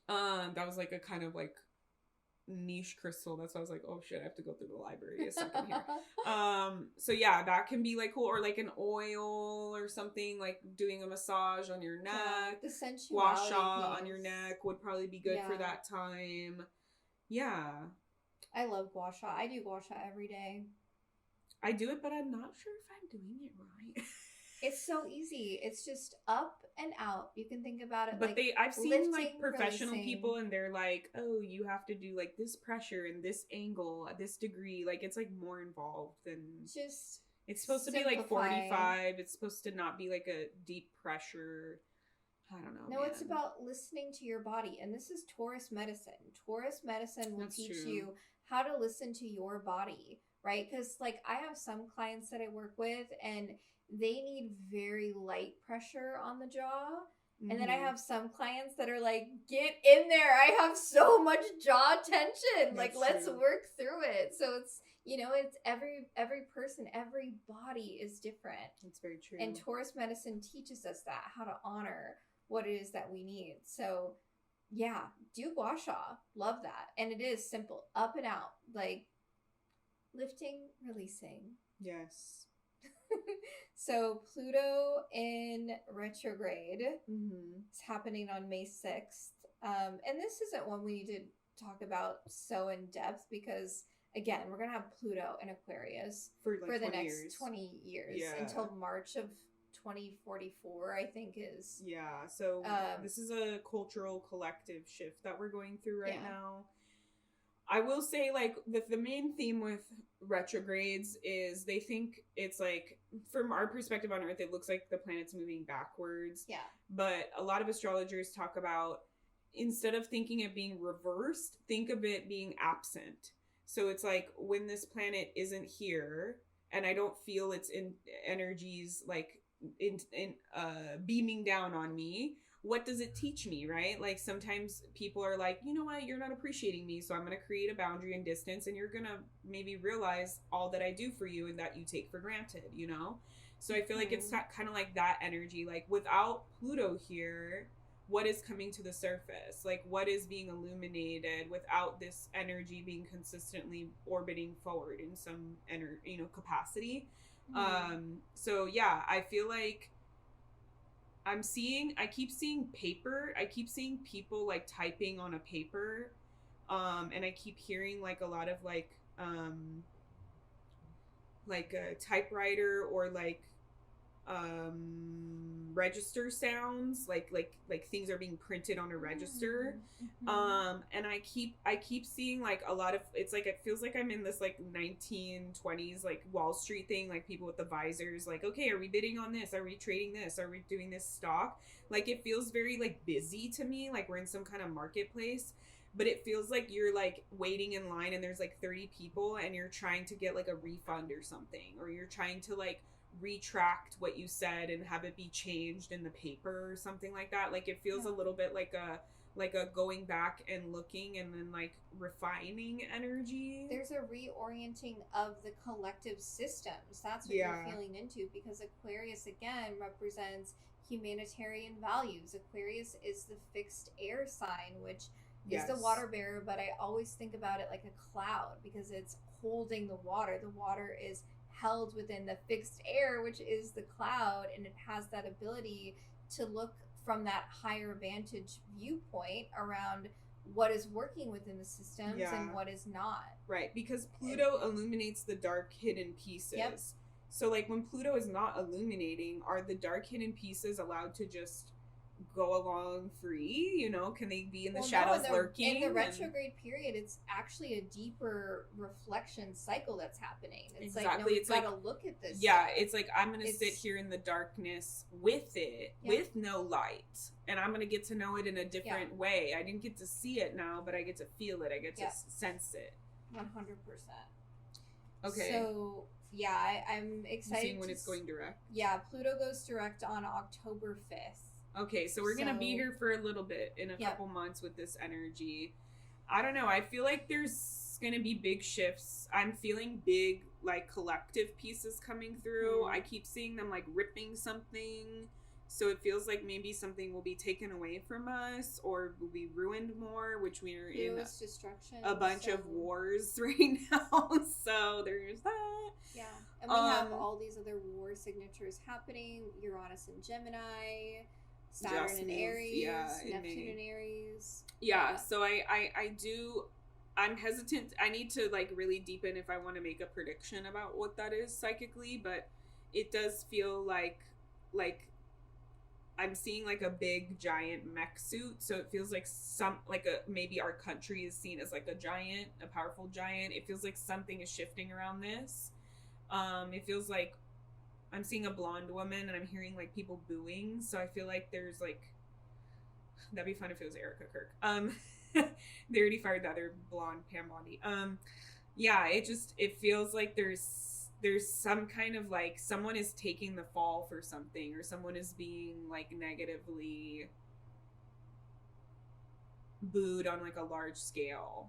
That was like a kind of like niche crystal. That's why I was like, oh shit, I have to go through the library a second here. So yeah, that can be like cool, or like an oil or something, like doing a massage on your neck. The sensuality gua sha on your neck would probably be good for that time. Yeah, I love gua sha. I do gua sha every day. I do it, but I'm not sure if I'm doing it right. It's so easy. It's just up and out. You can think about it. But like I've seen lifting, like professional releasing. people, and they're like, oh, you have to do like this pressure and this angle at this degree. Like it's like more involved than just. It's supposed to be like 45. It's supposed to not be like a deep pressure. I don't know. No, it's about listening to your body, and this is Taurus medicine. Taurus medicine will teach you how to listen to your body, right? Because like I have some clients that I work with, and they need very light pressure on the jaw. And then I have some clients that are like, get in there. I have so much jaw tension. Like, let's work through it. So it's, it's every person, every body is different. It's very true. And Taurus medicine teaches us that, how to honor what it is that we need. So yeah, do gua sha. Love that. And it is simple, up and out, like lifting, releasing. Yes. So Pluto in retrograde is happening on May 6th. And this isn't one we need to talk about so in depth because, again, we're going to have Pluto in Aquarius for the next 20 years until March of 2044, I think is. Yeah, so this is a cultural collective shift that we're going through right now. I will say, like, the main theme with retrogrades is they think it's like, from our perspective on Earth, it looks like the planet's moving backwards. Yeah. But a lot of astrologers talk about, instead of thinking it being reversed, think of it being absent. So it's like when this planet isn't here, and I don't feel its energies like in beaming down on me, what does it teach me, right? Like sometimes people are like, you know what, you're not appreciating me, so I'm going to create a boundary and distance, and you're going to maybe realize all that I do for you and that you take for granted, So I feel like it's kind of like that energy, like without Pluto here, what is coming to the surface? Like what is being illuminated without this energy being consistently orbiting forward in some capacity? So yeah, I feel like I keep seeing paper. I keep seeing people like typing on a paper. And I keep hearing like a lot of like a typewriter or like register sounds, like things are being printed on a register. And I keep seeing like a lot of, it's like, it feels like I'm in this like 1920s like Wall Street thing, like people with the visors, like, okay, are we bidding on this, are we trading this, are we doing this stock? Like it feels very like busy to me, like we're in some kind of marketplace, but it feels like you're like waiting in line and there's like 30 people and you're trying to get like a refund or something, or you're trying to like retract what you said and have it be changed in the paper or something like that. Like it feels a little bit like a going back and looking and then like refining energy. There's a reorienting of the collective systems. That's what you're feeling into, because Aquarius again represents humanitarian values. Aquarius is the fixed air sign, which is the water bearer, but I always think about it like a cloud because it's holding the water. The water is held within the fixed air, which is the cloud, and it has that ability to look from that higher vantage viewpoint around what is working within the systems and what is not. Right, because Pluto illuminates the dark hidden pieces. Yep. So like when Pluto is not illuminating, are the dark hidden pieces allowed to just go along free? Can they be in the shadows lurking? In the retrograde period, it's actually a deeper reflection cycle that's happening. It's like, no, we've got to look at this. Yeah, it's like I'm going to sit here in the darkness with it, with no light, and I'm going to get to know it in a different way. I didn't get to see it now, but I get to feel it. I get to sense it. 100%. Okay. So, I'm excited. Seeing when it's going direct? Yeah, Pluto goes direct on October 5th. Okay, so we're gonna be here for a little bit, in a couple months with this energy. I don't know. I feel like there's gonna be big shifts. I'm feeling big, like, collective pieces coming through. I keep seeing them, like, ripping something. So it feels like maybe something will be taken away from us or will be ruined more, which we are in a bunch of wars right now. So there's that. Yeah. And we have all these other war signatures happening. Uranus in Gemini, Saturn in Aries, Neptune in Aries. Yeah. So I'm hesitant. I need to, like, really deepen if I want to make a prediction about what that is psychically, but it does feel like I'm seeing, like, a big giant mech suit, so it feels like maybe our country is seen as, like, a powerful giant. It feels like something is shifting around this. It feels like I'm seeing a blonde woman and I'm hearing, like, people booing, so I feel like there's, like, that'd be fun if it was Erica Kirk. They already fired the other blonde Pam Bondi. Yeah, it feels like there's some kind of, like, someone is taking the fall for something, or someone is being, like, negatively booed on, like, a large scale.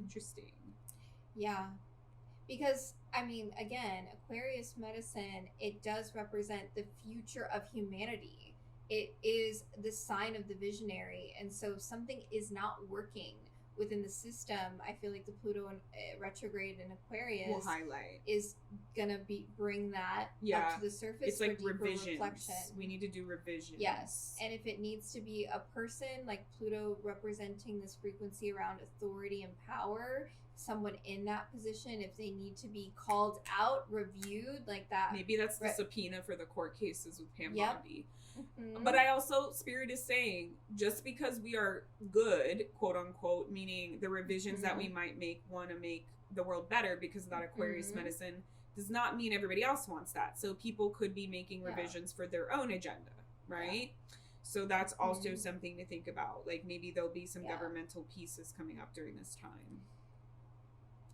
Interesting. Yeah. Because, I mean, again, Aquarius medicine, it does represent the future of humanity. It is the sign of the visionary. And so if something is not working within the system, I feel like the Pluto and retrograde in Aquarius will highlight is gonna bring that up to the surface. It's like for deeper revisions. Reflection. We need to do revisions. Yes, and if it needs to be a person, like Pluto representing this frequency around authority and power, someone in that position, if they need to be called out, reviewed, like that. Maybe that's the subpoena for the court cases with Pam Bondi. But I also, Spirit is saying, just because we are good, quote unquote, meaning the revisions that we might want to make the world better because of that Aquarius medicine, does not mean everybody else wants that. So people could be making revisions for their own agenda, right? So that's also something to think about. Like, maybe there'll be some governmental pieces coming up during this time.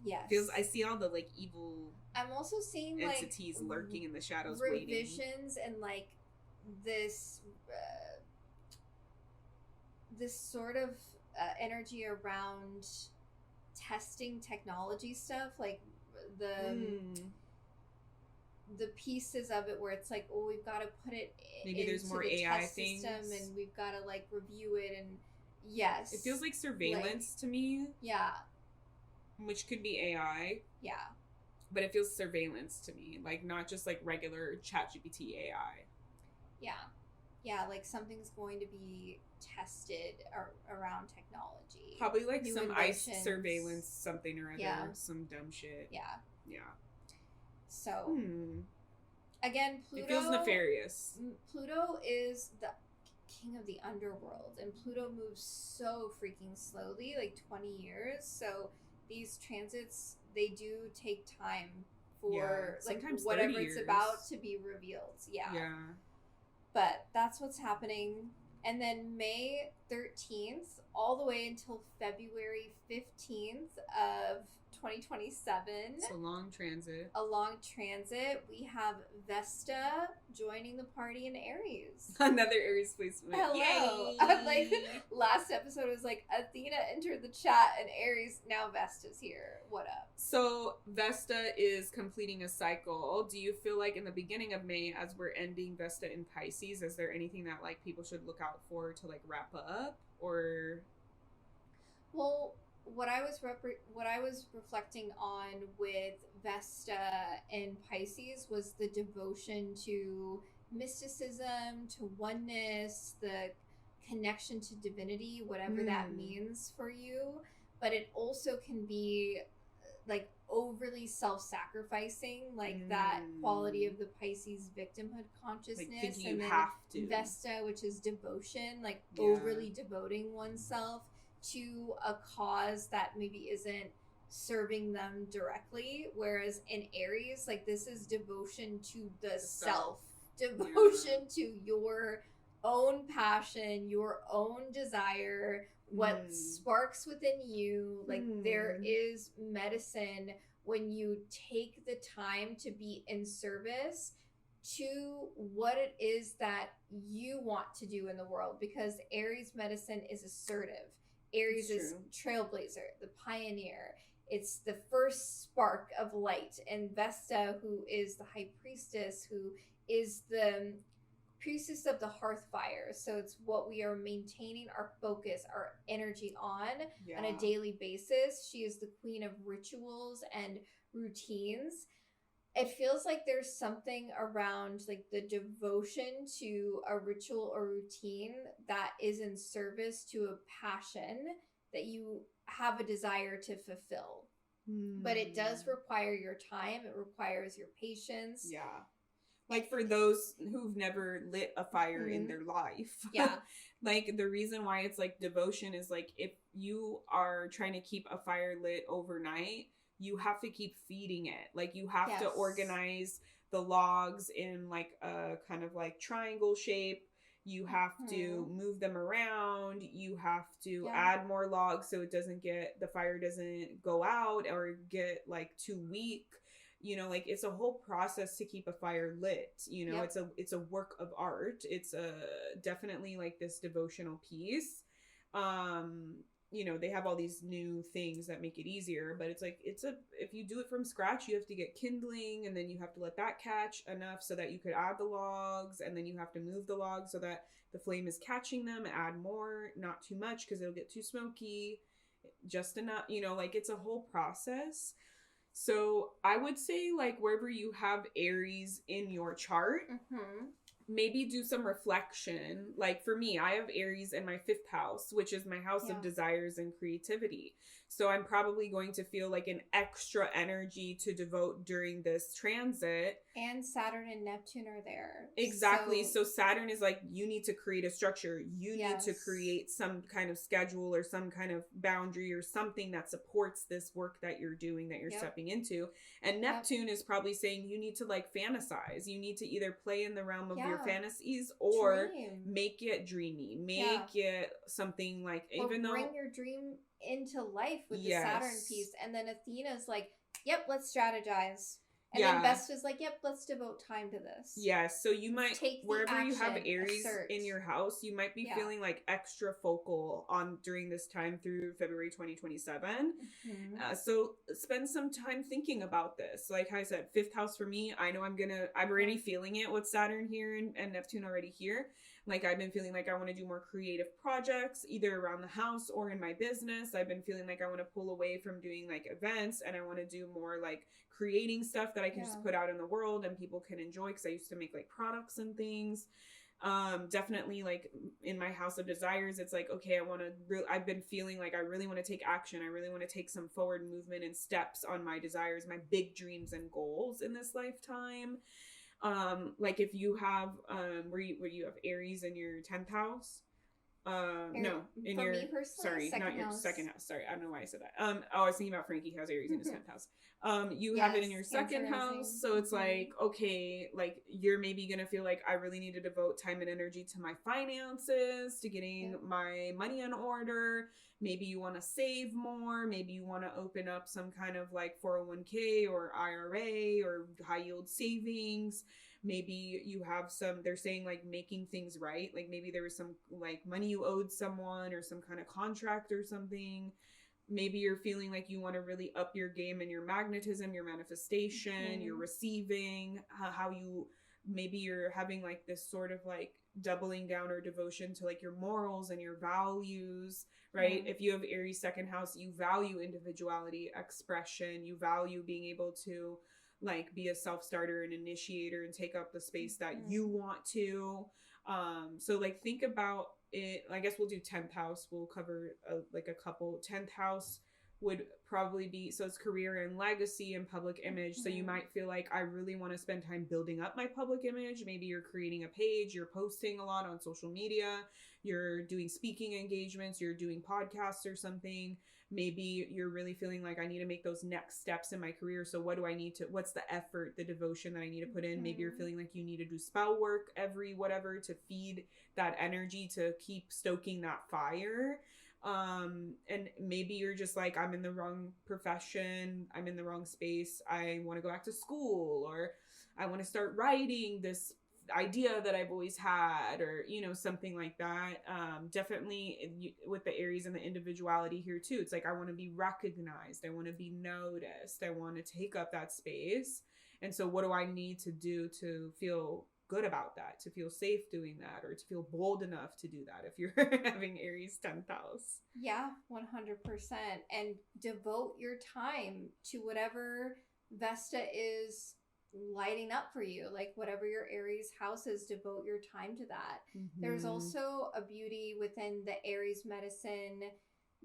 Yes. I see all the, like, evil I'm also seeing entities lurking in the shadows revisions waiting. And, like, this sort of energy around testing technology stuff, like the pieces of it where it's like, oh, we've got to put it maybe into there's more the AI test things system, and we've got to, like, review it. And yes, it feels like surveillance to me, which could be AI, but it feels surveillance to me, like, not just, like, regular ChatGPT AI. Like something's going to be tested around technology. Probably, like, new some ICE surveillance something or other, some dumb shit. So, again, Pluto... It feels nefarious. Pluto is the king of the underworld, and Pluto moves so freaking slowly, like 20 years. So these transits, they do take time for, like, whatever it's about to be revealed. But that's what's happening. And then May 13th, all the way until February 15th of 2027. It's a long transit. We have Vesta joining the party in Aries. Another Aries placement. Hello. Yay. Like, last episode was like, Athena entered the chat and Aries, now Vesta's here. What up? So Vesta is completing a cycle. Do you feel like in the beginning of May, as we're ending Vesta in Pisces, is there anything that, like, people should look out for to, like, wrap up? Or... Well... What I was reflecting on with Vesta and Pisces was the devotion to mysticism, to oneness, the connection to divinity, whatever that means for you. But it also can be, like, overly self-sacrificing, like that quality of the Pisces victimhood consciousness, like thinking and you then have to. Vesta, which is devotion, like overly devoting oneself to a cause that maybe isn't serving them directly. Whereas in Aries, like, this is devotion to the self, devotion to your own passion, your own desire, what sparks within you. Like, there is medicine when you take the time to be in service to what it is that you want to do in the world, because Aries medicine is assertive. Aries is trailblazer, the pioneer. It's the first spark of light. And Vesta, who is the high priestess, who is the priestess of the hearth fire. So it's what we are maintaining our focus, our energy on a daily basis. She is the queen of rituals and routines. It feels like there's something around like the devotion to a ritual or routine that is in service to a passion that you have a desire to fulfill. But it does require your time. It requires your patience. Yeah. Like for those who've never lit a fire in their life. Yeah. Like the reason why it's like devotion is like if you are trying to keep a fire lit overnight, you have to keep feeding it. Like you have to organize the logs in like a kind of like triangle shape. You have to move them around. You have to add more logs so it doesn't the fire doesn't go out or get like too weak. You know, like it's a whole process to keep a fire lit. You know, it's a work of art. It's definitely like this devotional piece. You know, they have all these new things that make it easier, but it's like if you do it from scratch, you have to get kindling, and then you have to let that catch enough so that you could add the logs, and then you have to move the logs so that the flame is catching them. Add more, not too much because it'll get too smoky, just enough. You know, like it's a whole process. So I would say like wherever you have Aries in your chart, maybe do some reflection. Like for me, I have Aries in my 5th house, which is my house of desires and creativity. So I'm probably going to feel like an extra energy to devote during this transit. And Saturn and Neptune are there. Exactly. So Saturn is like, you need to create a structure. You need to create some kind of schedule or some kind of boundary or something that supports this work that you're doing, that you're stepping into. And Neptune is probably saying you need to like fantasize. You need to either play in the realm of your fantasies or make it dreamy. Make it something like, or even though bring your dream into life with the Saturn piece. And then Athena's like, yep, let's strategize. And then Vesta's like, yep, let's devote time to this. Yes. So you might, wherever you have Aries in your house, you might be feeling like extra focal during this time through February 2027. So spend some time thinking about this. Like I said, 5th house for me, I know I'm already feeling it with Saturn here and Neptune already here. Like I've been feeling like I want to do more creative projects either around the house or in my business. I've been feeling like I want to pull away from doing like events, and I want to do more like creating stuff that I can just put out in the world and people can enjoy, because I used to make like products and things. Definitely like in my house of desires, it's like, okay, I've been feeling like I really want to take action. I really want to take some forward movement and steps on my desires, my big dreams and goals in this lifetime. Like if you have where you have Aries in your 10th house, no, in your not your second house. Sorry, I don't know why I said that. I was thinking about Frankie, who has Aries in his 10th house. You have it in your second house, so it's like, okay, like you're maybe gonna feel like I really need to devote time and energy to my finances, to getting my money in order. Maybe you want to save more. Maybe you want to open up some kind of like 401k or IRA or high yield savings. Maybe you have they're saying like making things right. Like maybe there was some like money you owed someone or some kind of contract or something. Maybe you're feeling like you want to really up your game and your magnetism, your manifestation, your receiving, maybe you're having like this sort of like doubling down or devotion to like your morals and your values, right? If you have Aries 2nd house, you value individuality, expression, you value being able to like be a self-starter and initiator and take up the space that you want to. So like think about it. I guess we'll do 10th house. We'll cover like a couple. 10th house would probably be, so it's career and legacy and public image. So you might feel like I really want to spend time building up my public image. Maybe you're creating a page, you're posting a lot on social media, you're doing speaking engagements, you're doing podcasts or something. Maybe you're really feeling like I need to make those next steps in my career. So what's the effort, the devotion that I need to put in? Maybe you're feeling like you need to do spell work to feed that energy, to keep stoking that fire. And maybe you're just like, I'm in the wrong profession, I'm in the wrong space, I want to go back to school, or I want to start writing this idea that I've always had, or, you know, something like that. Definitely with the Aries and the individuality here too. It's like, I want to be recognized. I want to be noticed. I want to take up that space. And so what do I need to do to feel good about that, to feel safe doing that, or to feel bold enough to do that if you're having Aries 10th house? Yeah, 100%. And devote your time to whatever Vesta is lighting up for you, like whatever your Aries house is, devote your time to that. There's also a beauty within the Aries medicine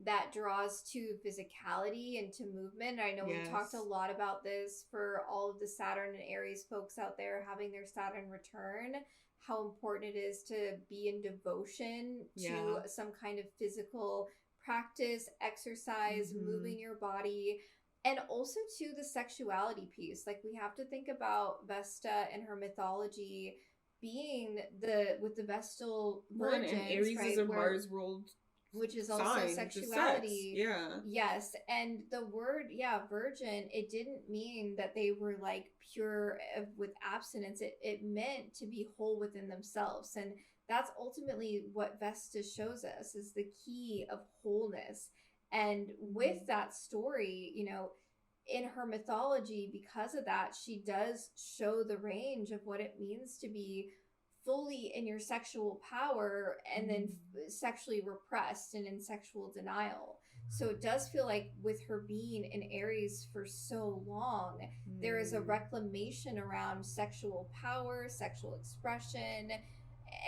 that draws to physicality and to movement. I know we've talked a lot about this for all of the Saturn and Aries folks out there having their Saturn return, how important it is to be in devotion to some kind of physical practice, exercise, moving your body. And also to the sexuality piece. Like, we have to think about Vesta and her mythology being with the Vestal virgins, and Aries right? is a Mars ruled, which is also sexuality. Yeah. Yes. And the word, virgin, it didn't mean that they were like pure with abstinence. It meant to be whole within themselves. And that's ultimately what Vesta shows us, is the key of wholeness. And with that story, you know, in her mythology, because of that, she does show the range of what it means to be fully in your sexual power and then sexually repressed and in sexual denial. So it does feel like with her being in Aries for so long, there is a reclamation around sexual power, sexual expression.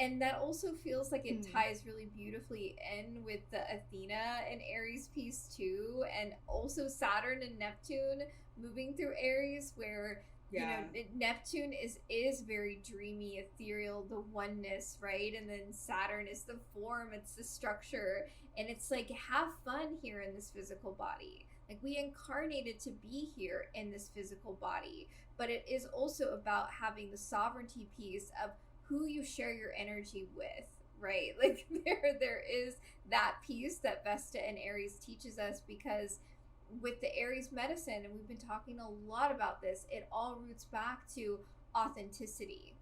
And that also feels like it ties really beautifully in with the Athena and Aries piece too. And also Saturn and Neptune moving through Aries, where, you know, Neptune is very dreamy, ethereal, the oneness, right? And then Saturn is the form, it's the structure. And it's like, have fun here in this physical body. Like, we incarnated to be here in this physical body. But it is also about having the sovereignty piece of who you share your energy with, right? Like, there is that piece that Vesta and Aries teaches us, because with the Aries medicine, and we've been talking a lot about this, it all roots back to authenticity.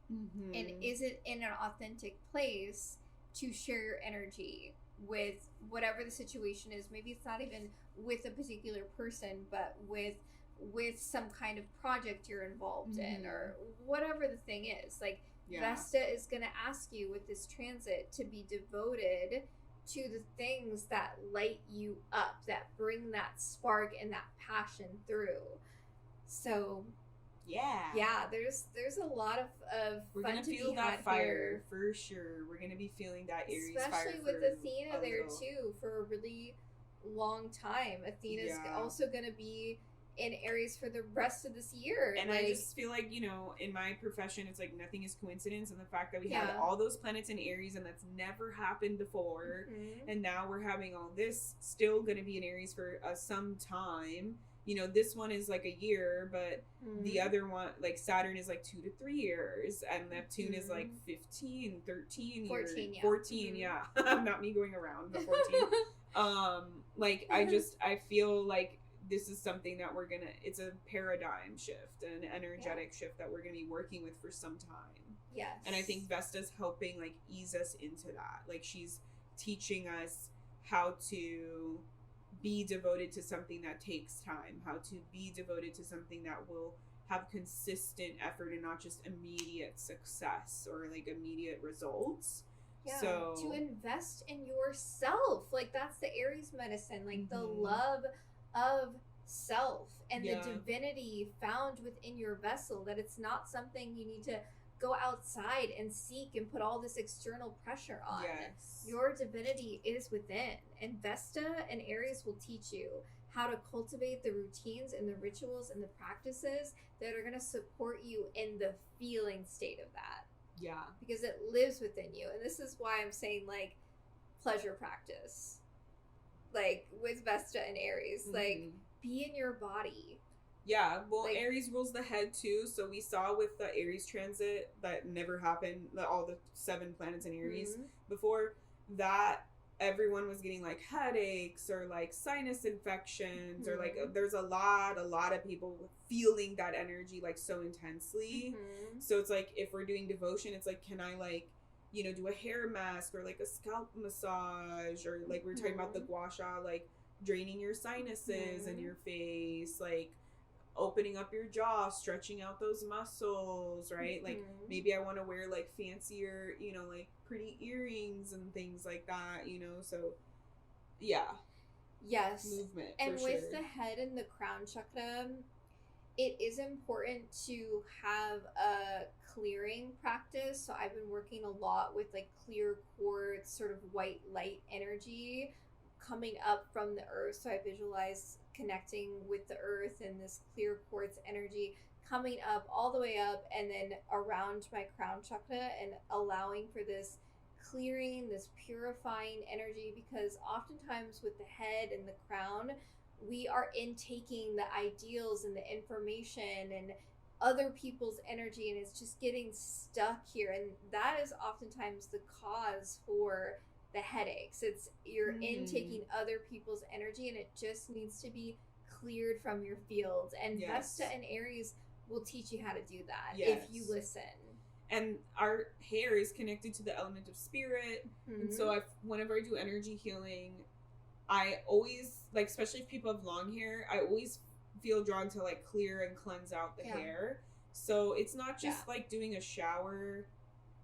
And is it in an authentic place to share your energy with whatever the situation is? Maybe it's not even with a particular person, but with some kind of project you're involved in, or whatever the thing is. Like, Vesta is going to ask you with this transit to be devoted to the things that light you up, that bring that spark and that passion through. So there's a lot of we're fun gonna to feel be that had fire here. for sure. We're gonna be feeling that Aries especially fire, with Athena there too, for a really long time. Athena's also gonna be in Aries for the rest of this year. And I just feel like, you know, in my profession, it's like nothing is coincidence. And the fact that we had all those planets in Aries, and that's never happened before. And now we're having all this still going to be in Aries for some time. You know, this one is like a year, but the other one, like Saturn, is like 2 to 3 years. And Neptune is like 15, 13 14, years. 14, Not me going around, but 14. Like, I feel like this is something that it's a paradigm shift, an energetic shift that we're going to be working with for some time. Yes. And I think Vesta's helping, like, ease us into that. Like, she's teaching us how to be devoted to something that takes time, how to be devoted to something that will have consistent effort and not just immediate success or, like, immediate results. Yeah, so to invest in yourself. Like, that's the Aries medicine. Like, the love of self and the divinity found within your vessel, that it's not something you need to go outside and seek and put all this external pressure on. Your divinity is within, and Vesta and Aries will teach you how to cultivate the routines and the rituals and the practices that are going to support you in the feeling state of that, because it lives within you. And this is why I'm saying, like, pleasure practice, like with Vesta and Aries, like, be in your body. Yeah, well, like, Aries rules the head too. So we saw with the Aries transit that never happened, all the 7 planets in Aries before that, everyone was getting like headaches or like sinus infections or like there's a lot of people feeling that energy like so intensely. So it's like if we're doing devotion, it's like, can I like, you know, do a hair mask or like a scalp massage, or like we were talking about the gua sha, like draining your sinuses and your face, like opening up your jaw, stretching out those muscles, right? Like maybe I want to wear like fancier, you know, like pretty earrings and things like that, you know. So yeah, movement, and for with sure. the head and the crown chakra, it is important to have a clearing practice. So I've been working a lot with like clear quartz, sort of white light energy coming up from the earth. So I visualize connecting with the earth and this clear quartz energy coming up all the way up and then around my crown chakra, and allowing for this clearing, this purifying energy, because oftentimes with the head and the crown, we are intaking the ideals and the information and other people's energy, and it's just getting stuck here, and that is oftentimes the cause for the headaches. It's you're intaking other people's energy, and it just needs to be cleared from your field. And Vesta and Aries will teach you how to do that if you listen. And our hair is connected to the element of spirit, and so whenever I do energy healing, I always, like, especially if people have long hair, I always feel drawn to like clear and cleanse out the hair. So it's not just like doing a shower,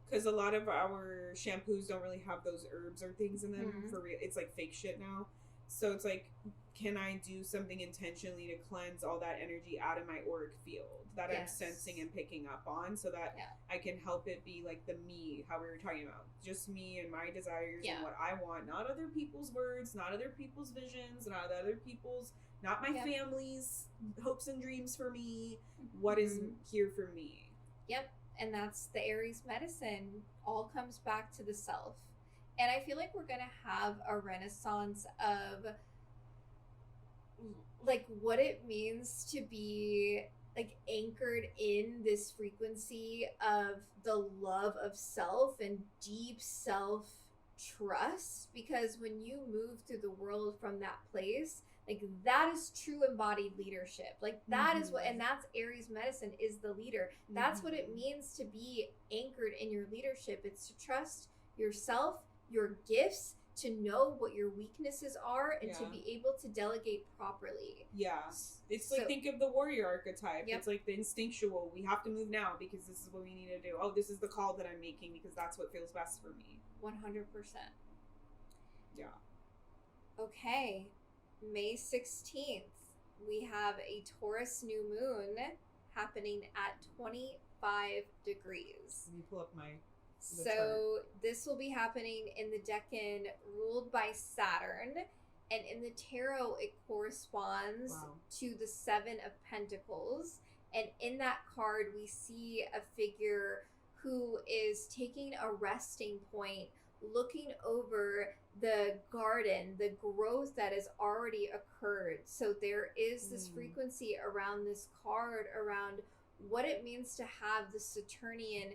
because a lot of our shampoos don't really have those herbs or things in them for real. It's like fake shit now. So it's like, can I do something intentionally to cleanse all that energy out of my auric field that I'm sensing and picking up on, so that I can help it be like the me, how we were talking about, just me and my desires and what I want, not other people's words, not other people's visions, not other people's, not my family's hopes and dreams for me. What is here for me? And that's the Aries medicine. All comes back to the self. And I feel like we're gonna have a renaissance of like what it means to be like anchored in this frequency of the love of self and deep self trust, because when you move through the world from that place, like that is true embodied leadership. Like that is what, and that's Aries medicine, is the leader. That's what it means to be anchored in your leadership. It's to trust yourself, your gifts, to know what your weaknesses are, and to be able to delegate properly. It's like, think of the warrior archetype. It's like the instinctual. We have to move now because this is what we need to do. Oh, this is the call that I'm making because that's what feels best for me. 100%. Okay. May 16th, we have a Taurus New Moon happening at 25 degrees. Let me pull up So chart. This will be happening in the decan ruled by Saturn, and in the tarot it corresponds to the Seven of Pentacles, and in that card we see a figure who is taking a resting point, looking over the garden, the growth that has already occurred. So there is this frequency around this card, around what it means to have the Saturnian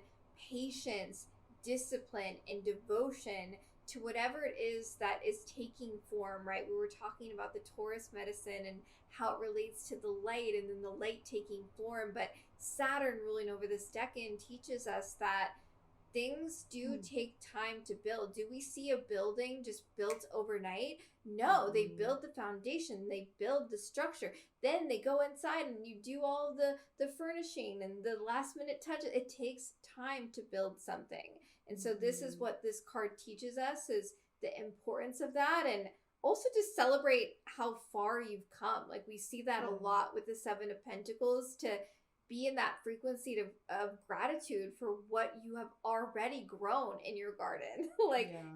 patience, discipline, and devotion to whatever it is that is taking form, right? We were talking about the Taurus medicine and how it relates to the light, and then the light taking form. But Saturn ruling over this decan teaches us that things do take time to build. Do we see a building just built overnight? No, they build the foundation, they build the structure, then they go inside and you do all the furnishing and the last minute touches. It takes time to build something. And so this is what this card teaches us, is the importance of that, and also to celebrate how far you've come. Like we see that a lot with the Seven of Pentacles, to be in that frequency of gratitude for what you have already grown in your garden.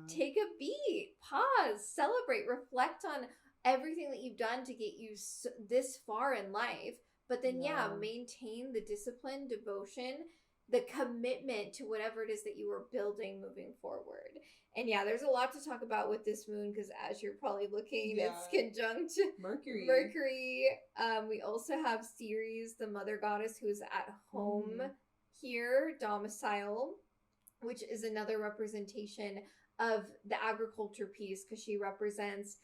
Take a beat, pause, celebrate, reflect on everything that you've done to get you this far in life. But then, maintain the discipline, devotion, the commitment to whatever it is that you are building moving forward. And there's a lot to talk about with this moon, because as you're probably looking, it's conjunct Mercury. We also have Ceres, the mother goddess, who is at home here, domicile, which is another representation of the agriculture piece, because she represents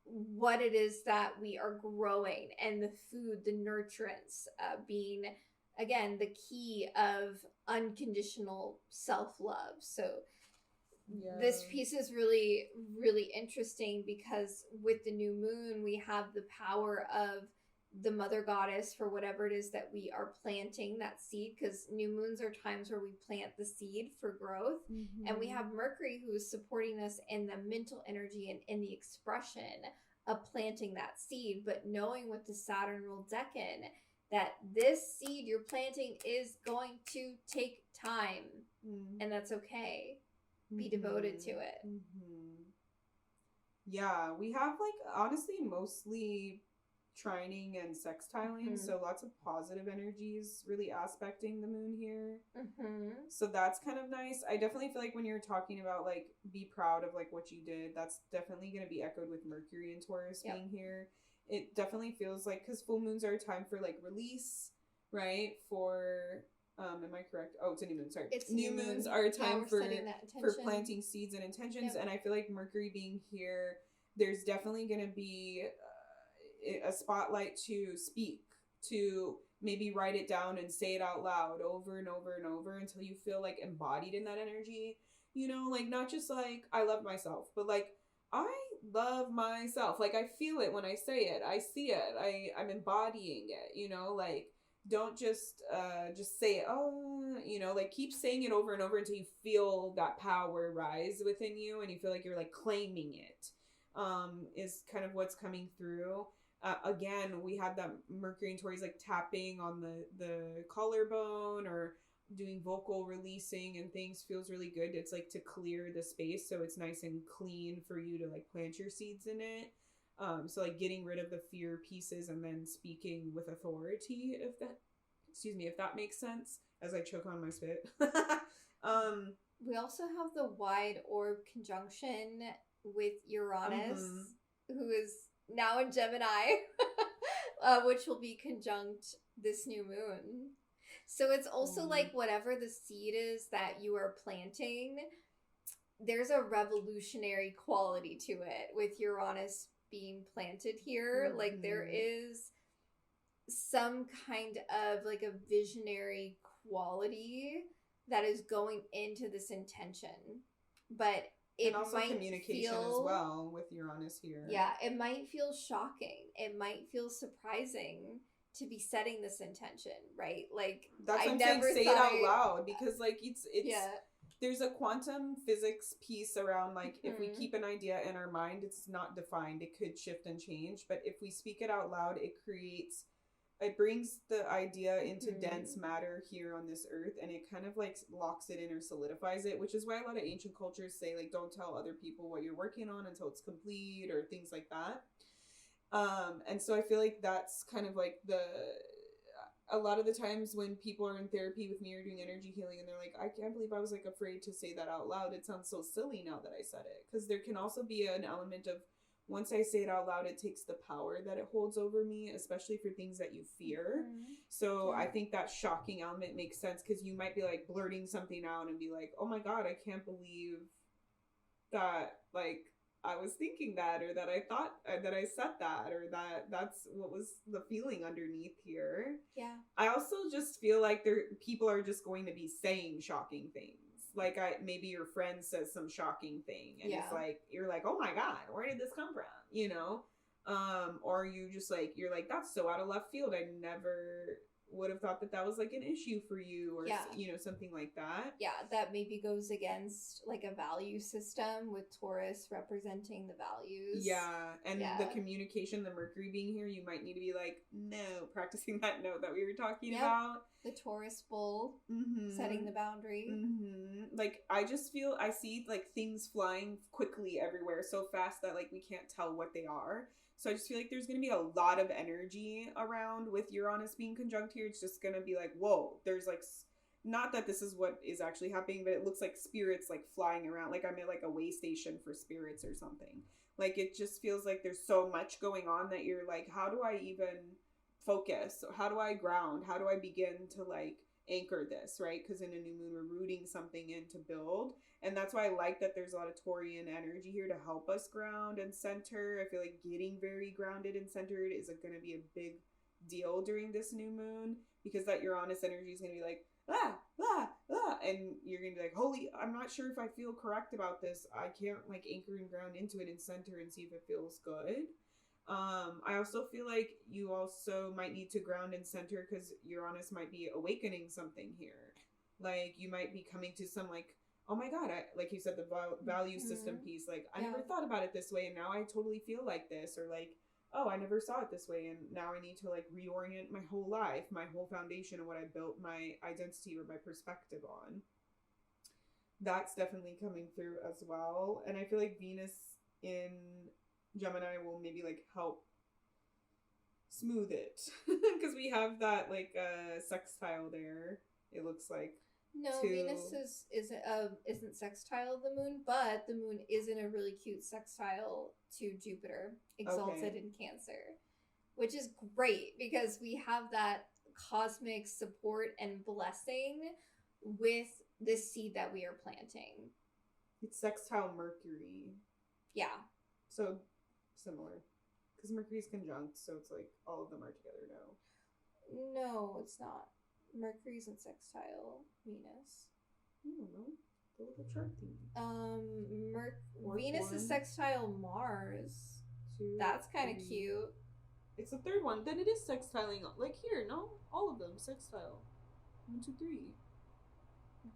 what it is that we are growing and the food, the nurturance, being, again, the key of unconditional self-love. So this piece is really, really interesting because with the new moon, we have the power of the mother goddess for whatever it is that we are planting that seed, because new moons are times where we plant the seed for growth. And we have Mercury, who is supporting us in the mental energy and in the expression of planting that seed, but knowing with the Saturn ruled decan that this seed you're planting is going to take time, and that's okay. Be devoted to it. Yeah, we have like honestly mostly trining and sextiling, so lots of positive energies really aspecting the moon here. So that's kind of nice. I definitely feel like when you're talking about like be proud of like what you did, that's definitely going to be echoed with Mercury and Taurus being here. It definitely feels like, because full moons are a time for like release, right? For am I correct? Oh, it's a new moon. Sorry, it's new moons are a time for planting seeds and intentions. And I feel like Mercury being here, there's definitely going to be a spotlight to speak, to maybe write it down and say it out loud over and over and over until you feel like embodied in that energy. You know, like not just like I love myself, but like I love myself. Like I feel it when I say it. I see it. I'm embodying it. You know, like don't just say it. Oh, you know, like keep saying it over and over until you feel that power rise within you and you feel like you're like claiming it. Is kind of what's coming through. Again, we had that Mercury and Taurus like tapping on the collarbone or doing vocal releasing and things feels really good. It's like to clear the space so it's nice and clean for you to like plant your seeds in it. So like getting rid of the fear pieces and then speaking with authority, if that makes sense, as I choke on my spit. We also have the wide orb conjunction with Uranus, who is now in Gemini, which will be conjunct this new moon. So it's also like whatever the seed is that you are planting, there's a revolutionary quality to it with Uranus being planted here. Like there is some kind of like a visionary quality that is going into this intention, but it and also might communication as well with Uranus here. Yeah, it might feel shocking. It might feel surprising to be setting this intention, right? Like that's what I'm saying. Say it out loud, because like it's there's a quantum physics piece around like if we keep an idea in our mind, it's not defined. It could shift and change, but if we speak it out loud, it brings the idea into dense matter here on this earth, and it kind of like locks it in or solidifies it, which is why a lot of ancient cultures say like don't tell other people what you're working on until it's complete or things like that. And so I feel like that's kind of like a lot of the times when people are in therapy with me or doing energy healing and they're like, I can't believe I was like afraid to say that out loud. It sounds so silly now that I said it. Because there can also be an element of once I say it out loud, it takes the power that it holds over me, especially for things that you fear. So I think that shocking element makes sense, because you might be like blurting something out and be like, oh my God, I can't believe that like I was thinking that, or that I thought that I said that, or that's what was the feeling underneath here. Yeah. I also just feel like people are just going to be saying shocking things. Like maybe your friend says some shocking thing and it's like, you're like, oh my God, where did this come from? You know? Or you just like, you're like, that's so out of left field. I never would have thought that was like an issue for you, or you know, something like that. Yeah, that maybe goes against like a value system with Taurus representing the values. Yeah, and the communication, the Mercury being here, you might need to be like, no, practicing that note that we were talking about. The Taurus bull, setting the boundary. Like, I see like things flying quickly everywhere so fast that like we can't tell what they are. So I just feel like there's going to be a lot of energy around with Uranus being conjunct here. It's just going to be like, whoa, there's like, not that this is what is actually happening, but it looks like spirits like flying around. Like I'm at like a way station for spirits or something. Like it just feels like there's so much going on that you're like, how do I even focus? How do I ground? How do I begin to like anchor this, right? Because in a new moon, we're rooting something in to build. And that's why I like that there's a lot of Taurian energy here to help us ground and center. I feel like getting very grounded and centered is going to be a big deal during this new moon, because that Uranus energy is going to be like, and you're going to be like, holy, I'm not sure if I feel correct about this. I can't like anchor and ground into it and center and see if it feels good. I also feel like you also might need to ground and center because Uranus might be awakening something here. Like you might be coming to some like, oh my God, like you said, the value system piece. Like I never thought about it this way, and now I totally feel like this. Or like, oh, I never saw it this way, and now I need to like reorient my whole life, my whole foundation of what I built my identity or my perspective on. That's definitely coming through as well. And I feel like Venus in Gemini will maybe like help smooth it because we have that like sextile there. It looks like Venus isn't sextile the moon, but the moon is in a really cute sextile to Jupiter, exalted in Cancer, which is great because we have that cosmic support and blessing with this seed that we are planting. It's sextile Mercury. Yeah. So similar. Because Mercury's conjunct, so it's like all of them are together now. No, it's not. Mercury's in sextile Venus. I don't know. The little chart thing. Venus is sextile Mars. 2, That's kind of 3. cute. It's the third one. Then it is sextiling. Like here, no? All of them sextile. 1, 2, 3.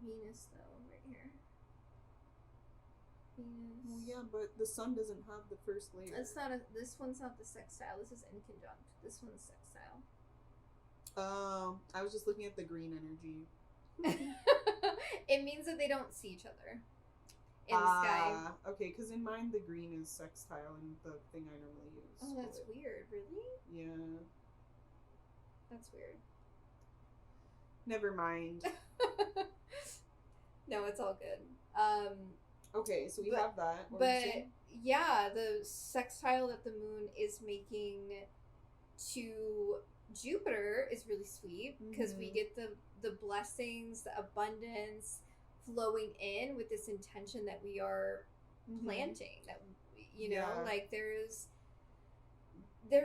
Venus, though, right here. Venus. Well, yeah, but the sun doesn't have the first layer. It's not this one's not the sextile. This is in conjunct. This one's sextile. I was just looking at the green energy. It means that they don't see each other in the sky. Okay, because in mine the green is sextile and the thing I normally use. Oh, that's weird. Really? Yeah. That's weird. Never mind. No, it's all good. Okay, so we have that. But yeah, the sextile that the moon is making to Jupiter is really sweet because we get the blessings, the abundance flowing in with this intention that we are planting. That like there's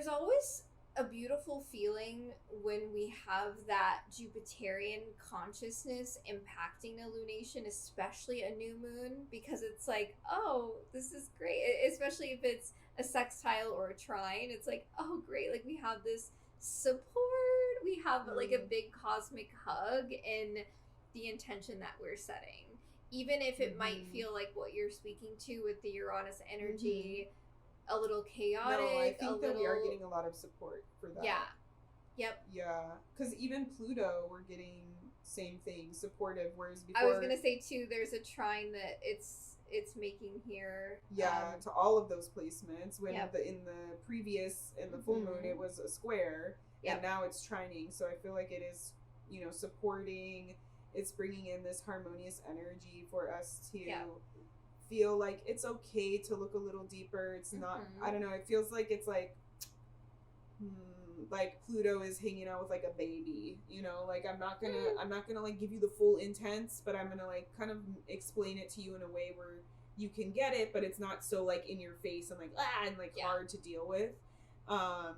always a beautiful feeling when we have that Jupiterian consciousness impacting a lunation, especially a new moon, because it's like, oh, this is great. Especially if it's a sextile or a trine, it's like, oh, great. Like we have this support. We have like a big cosmic hug in the intention that we're setting. Even if it might feel like what you're speaking to with the Uranus energy, a little chaotic. No, I think that we are getting a lot of support for that. Yeah. Yep. Yeah, because even Pluto, we're getting same thing, supportive. Whereas before, I was gonna say too, there's a trine that it's making here. Yeah, to all of those placements. When Yep. in the full moon, it was a square, and now it's trining. So I feel like it is, supporting. It's bringing in this harmonious energy for us to feel like it's okay to look a little deeper. It's not, I don't know, it feels like it's like Pluto is hanging out with like a baby, like I'm not gonna like give you the full intense, but I'm gonna like kind of explain it to you in a way where you can get it, but it's not so like in your face and like hard to deal with. So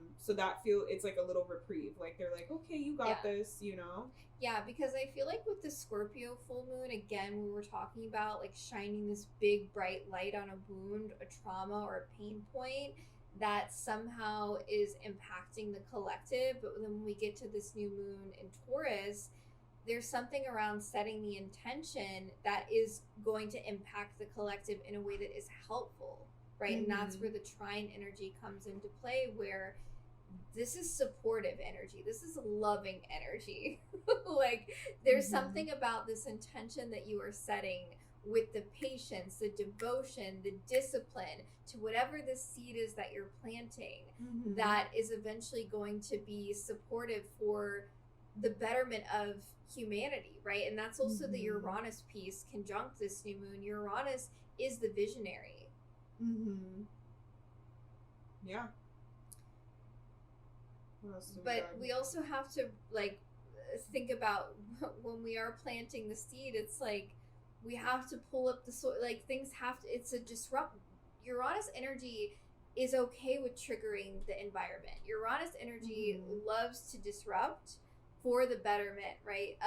it's like a little reprieve, like they're like, okay, you got this, Yeah, because I feel like with the Scorpio full moon, again, we were talking about like shining this big bright light on a wound, a trauma, or a pain point that somehow is impacting the collective. But then when we get to this new moon in Taurus, there's something around setting the intention that is going to impact the collective in a way that is helpful, right? And that's where the trine energy comes into play, where this is supportive energy. This is loving energy. Like there's something about this intention that you are setting with the patience, the devotion, the discipline to whatever the seed is that you're planting that is eventually going to be supportive for the betterment of humanity, right? And that's also the Uranus piece conjunct this new moon. Uranus is the visionary. Yeah. But we also have to, like, think about when we are planting the seed, it's like we have to pull up the soil, like things have to, it's a disrupt. Uranus energy is okay with triggering the environment. Uranus energy loves to disrupt for the betterment, right?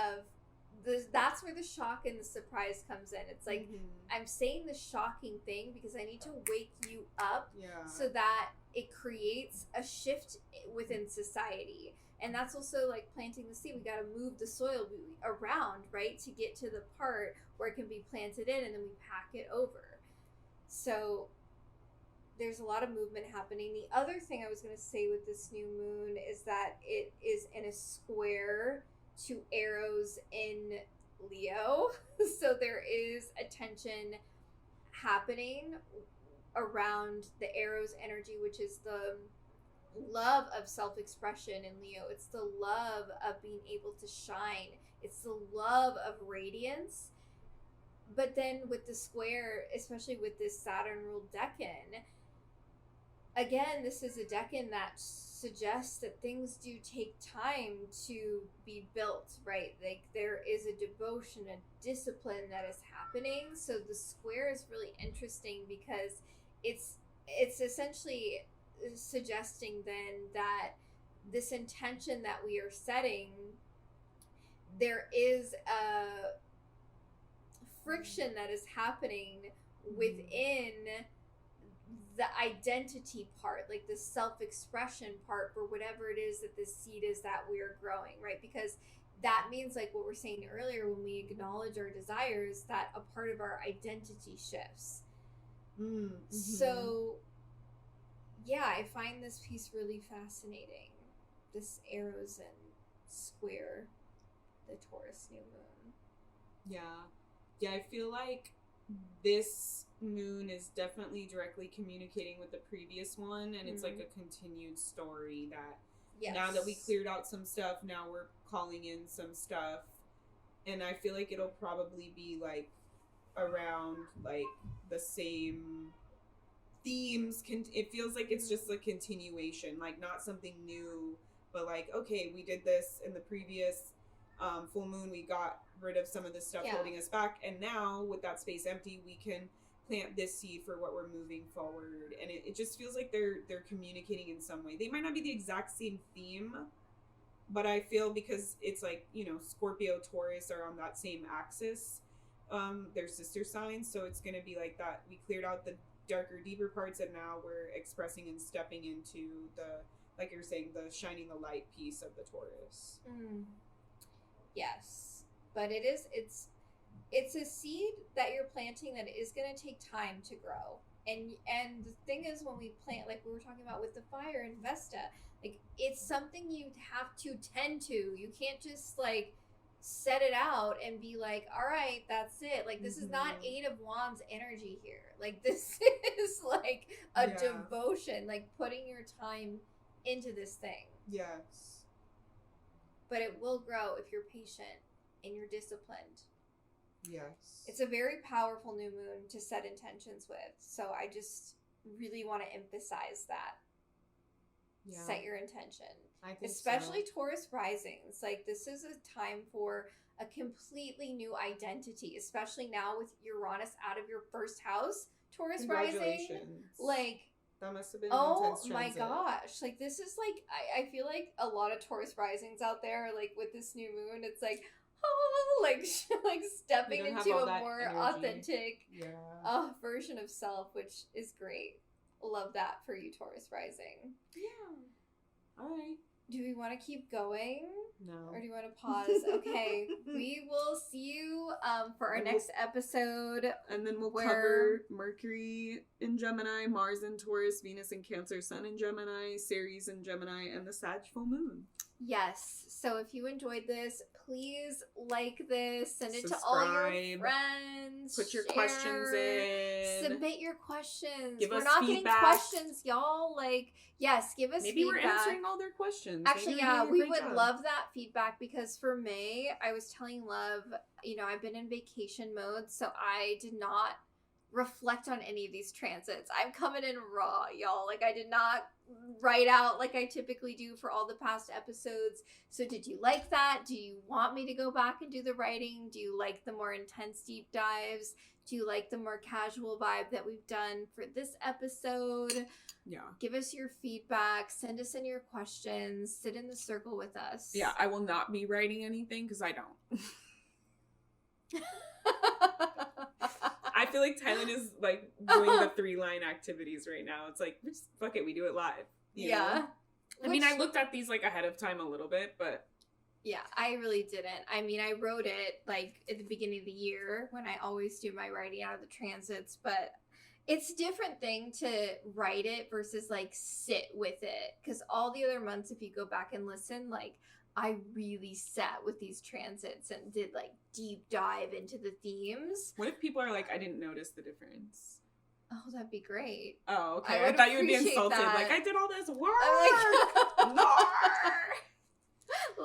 That's where the shock and the surprise comes in. It's like, I'm saying the shocking thing because I need to wake you up so that it creates a shift within society. And that's also like planting the seed. We got to move the soil around, right, to get to the part where it can be planted in, and then we pack it over. So there's a lot of movement happening. The other thing I was going to say with this new moon is that it is in a square to arrows in Leo. So there is a tension happening around the arrows energy, which is the love of self-expression in Leo. It's the love of being able to shine. It's the love of radiance. But then with the square, especially with this Saturn ruled decan, again, this is a decan that suggests that things do take time to be built, right? Like there is a devotion, a discipline that is happening. So the square is really interesting because it's essentially suggesting then that this intention that we are setting, there is a friction that is happening within the identity part, like the self-expression part for whatever it is that the seed is that we are growing, right? Because that means, like what we're saying earlier, when we acknowledge our desires, that a part of our identity shifts. So yeah, I find this piece really fascinating, this arrows and square the Taurus new moon. Yeah, I feel like this moon is definitely directly communicating with the previous one, and it's like a continued story that now that we cleared out some stuff, now we're calling in some stuff, and I feel like it'll probably be like around like the same themes. It feels like it's just a continuation, like not something new, but like, okay, we did this in the previous full moon, we got rid of some of the stuff holding us back, and now with that space empty, we can plant this seed for what we're moving forward. And it just feels like they're communicating in some way. They might not be the exact same theme, but I feel because it's like, you know, Scorpio, Taurus are on that same axis, they're sister signs, so it's gonna be like that. We cleared out the darker, deeper parts, and now we're expressing and stepping into the, like you're saying, the shining the light piece of the Taurus. Yes, but it's a seed that you're planting that is going to take time to grow. And the thing is, when we plant, like we were talking about with the fire in Vesta, like it's something you have to tend to. You can't just like set it out and be like, all right, that's it. Like this is not Eight of Wands energy here. Like this is like a devotion, like putting your time into this thing. Yes. But it will grow if you're patient and you're disciplined. Yes. It's a very powerful new moon to set intentions with. So I just really want to emphasize that. Yeah. Set your intention. I think especially so. Taurus risings. Like this is a time for a completely new identity, especially now with Uranus out of your first house. Taurus rising. Like that must have been an intense transit. My gosh. Like this is like I feel like a lot of Taurus risings out there, like with this new moon, it's like like stepping into a more energy. Authentic version of self, which is great. Love that for you, Taurus rising. Yeah. All right. Do we want to keep going? No. Or do you want to pause? Okay. We will see you for our next episode. And then we'll cover Mercury in Gemini, Mars in Taurus, Venus in Cancer, Sun in Gemini, Ceres in Gemini, and the Sag full moon. Yes. So if you enjoyed this, please like this, send it to all your friends. Put your questions in. Submit your questions. Give us not feedback. Getting questions, y'all. Like, yes, give us Maybe feedback. We're answering all their questions. Actually, we would love that feedback, because for May, I was telling Love, you know, I've been in vacation mode, so I did not reflect on any of these transits. I'm coming in raw, y'all. Like, I did not write out like I typically do for all the past episodes. So did you like that? Do you want me to go back and do the writing? Do you like the more intense deep dives? Do you like the more casual vibe that we've done for this episode? Yeah. Give us your feedback. Send us in your questions. Sit in the circle with us. Yeah, I will not be writing anything because I don't. I feel like Thailand is like doing the 3-line activities right now. It's like, just fuck it, we do it live. You know? I mean, I looked at these like ahead of time a little bit, but yeah, I really didn't. I mean, I wrote it like at the beginning of the year when I always do my writing out of the transits, but it's a different thing to write it versus like sit with it. Because all the other months, if you go back and listen, like I really sat with these transits and did like deep dive into the themes. What if people are like, I didn't notice the difference? Oh, that'd be great. Oh, okay. I thought you would be insulted. That. Like, I did all this work.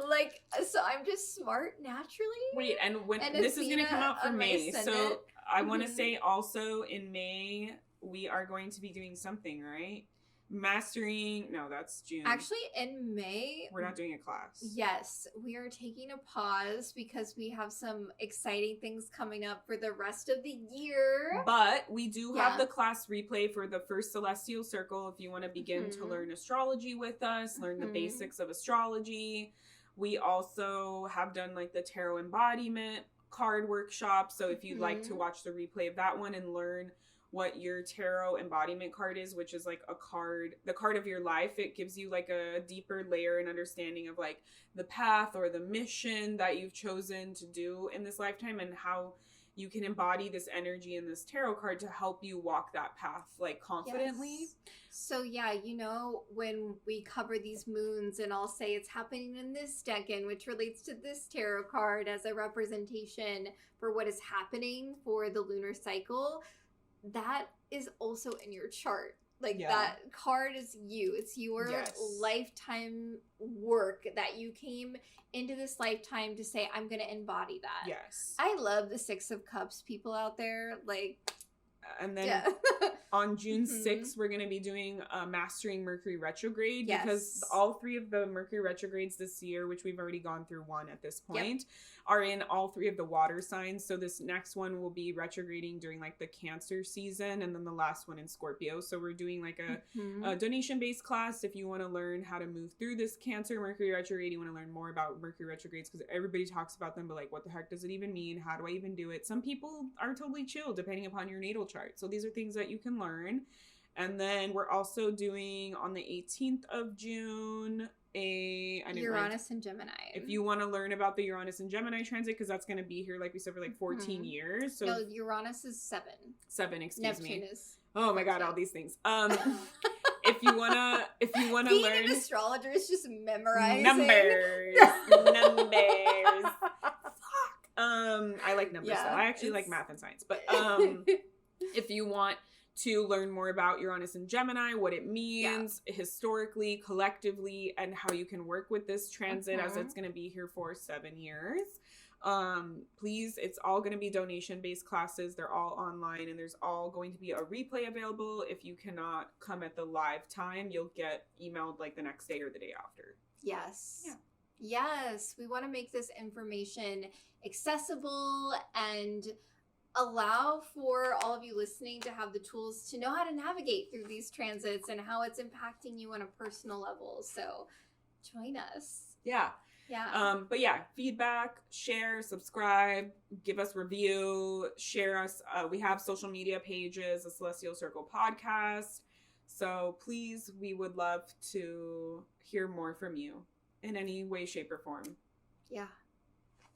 Like, so I'm just smart naturally. Wait, and when and this is going to come out for May, so I want to Mm-hmm. say also in May we are going to be doing something, right? Mastering. No, that's June. Actually, in May, we're not doing a class. Yes, we are taking a pause because we have some exciting things coming up for the rest of the year. But we do have the class replay for the first Celestial Circle if you want to begin to learn astrology with us, learn the basics of astrology. We also have done like the tarot embodiment card workshop. So if you'd like to watch the replay of that one and learn what your tarot embodiment card is, which is like a card, the card of your life, it gives you like a deeper layer and understanding of like the path or the mission that you've chosen to do in this lifetime and how you can embody this energy in this tarot card to help you walk that path like confidently. Yes. So yeah, you know, when we cover these moons and I'll say it's happening in this decan, which relates to this tarot card as a representation for what is happening for the lunar cycle, that is also in your chart. Like that card is you. It's your lifetime work that you came into this lifetime to say, I'm going to embody that. Yes. I love the 6 of Cups people out there. Like, and then on June 6th, we're going to be doing Mastering Mercury Retrograde because all 3 of the Mercury retrogrades this year, which we've already gone through one at this point, are in all 3 of the water signs. So this next one will be retrograding during like the Cancer season and then the last one in Scorpio. So we're doing like a donation-based class if you want to learn how to move through this Cancer Mercury retrograde. You want to learn more about Mercury retrogrades because everybody talks about them, but like what the heck does it even mean? How do I even do it? Some people are totally chill depending upon your natal chart. So these are things that you can learn. And then we're also doing on the 18th of June Uranus and Gemini. If you want to learn about the Uranus and Gemini transit, because that's going to be here, like we said, for like 14 years. So no, Uranus is 7. 7, excuse me. Neptune is oh my God, all these things. If you wanna being learn an astrologer is just memorizing numbers. Fuck. I like numbers though. I actually like math and science. But if you want to learn more about Uranus and Gemini, what it means historically, collectively, and how you can work with this transit as it's going to be here for 7 years. Please, it's all going to be donation-based classes. They're all online and there's all going to be a replay available. If you cannot come at the live time, you'll get emailed like the next day or the day after. Yes. Yeah. Yes. We want to make this information accessible and allow for all of you listening to have the tools to know how to navigate through these transits and how it's impacting you on a personal level. So join us. Yeah. Yeah. But yeah, feedback, share, subscribe, give us review, share us. We have social media pages, the Celestial Circle Podcast. So please, we would love to hear more from you in any way, shape, or form. Yeah.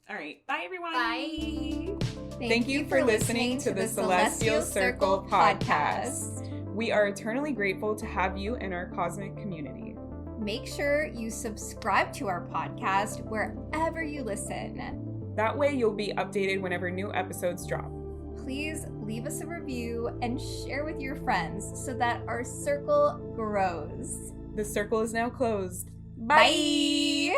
All right. Bye, everyone. Bye. Thank you for listening to the Celestial Circle Podcast. We are eternally grateful to have you in our cosmic community. Make sure you subscribe to our podcast wherever you listen. That way you'll be updated whenever new episodes drop. Please leave us a review and share with your friends so that our circle grows. The circle is now closed. Bye.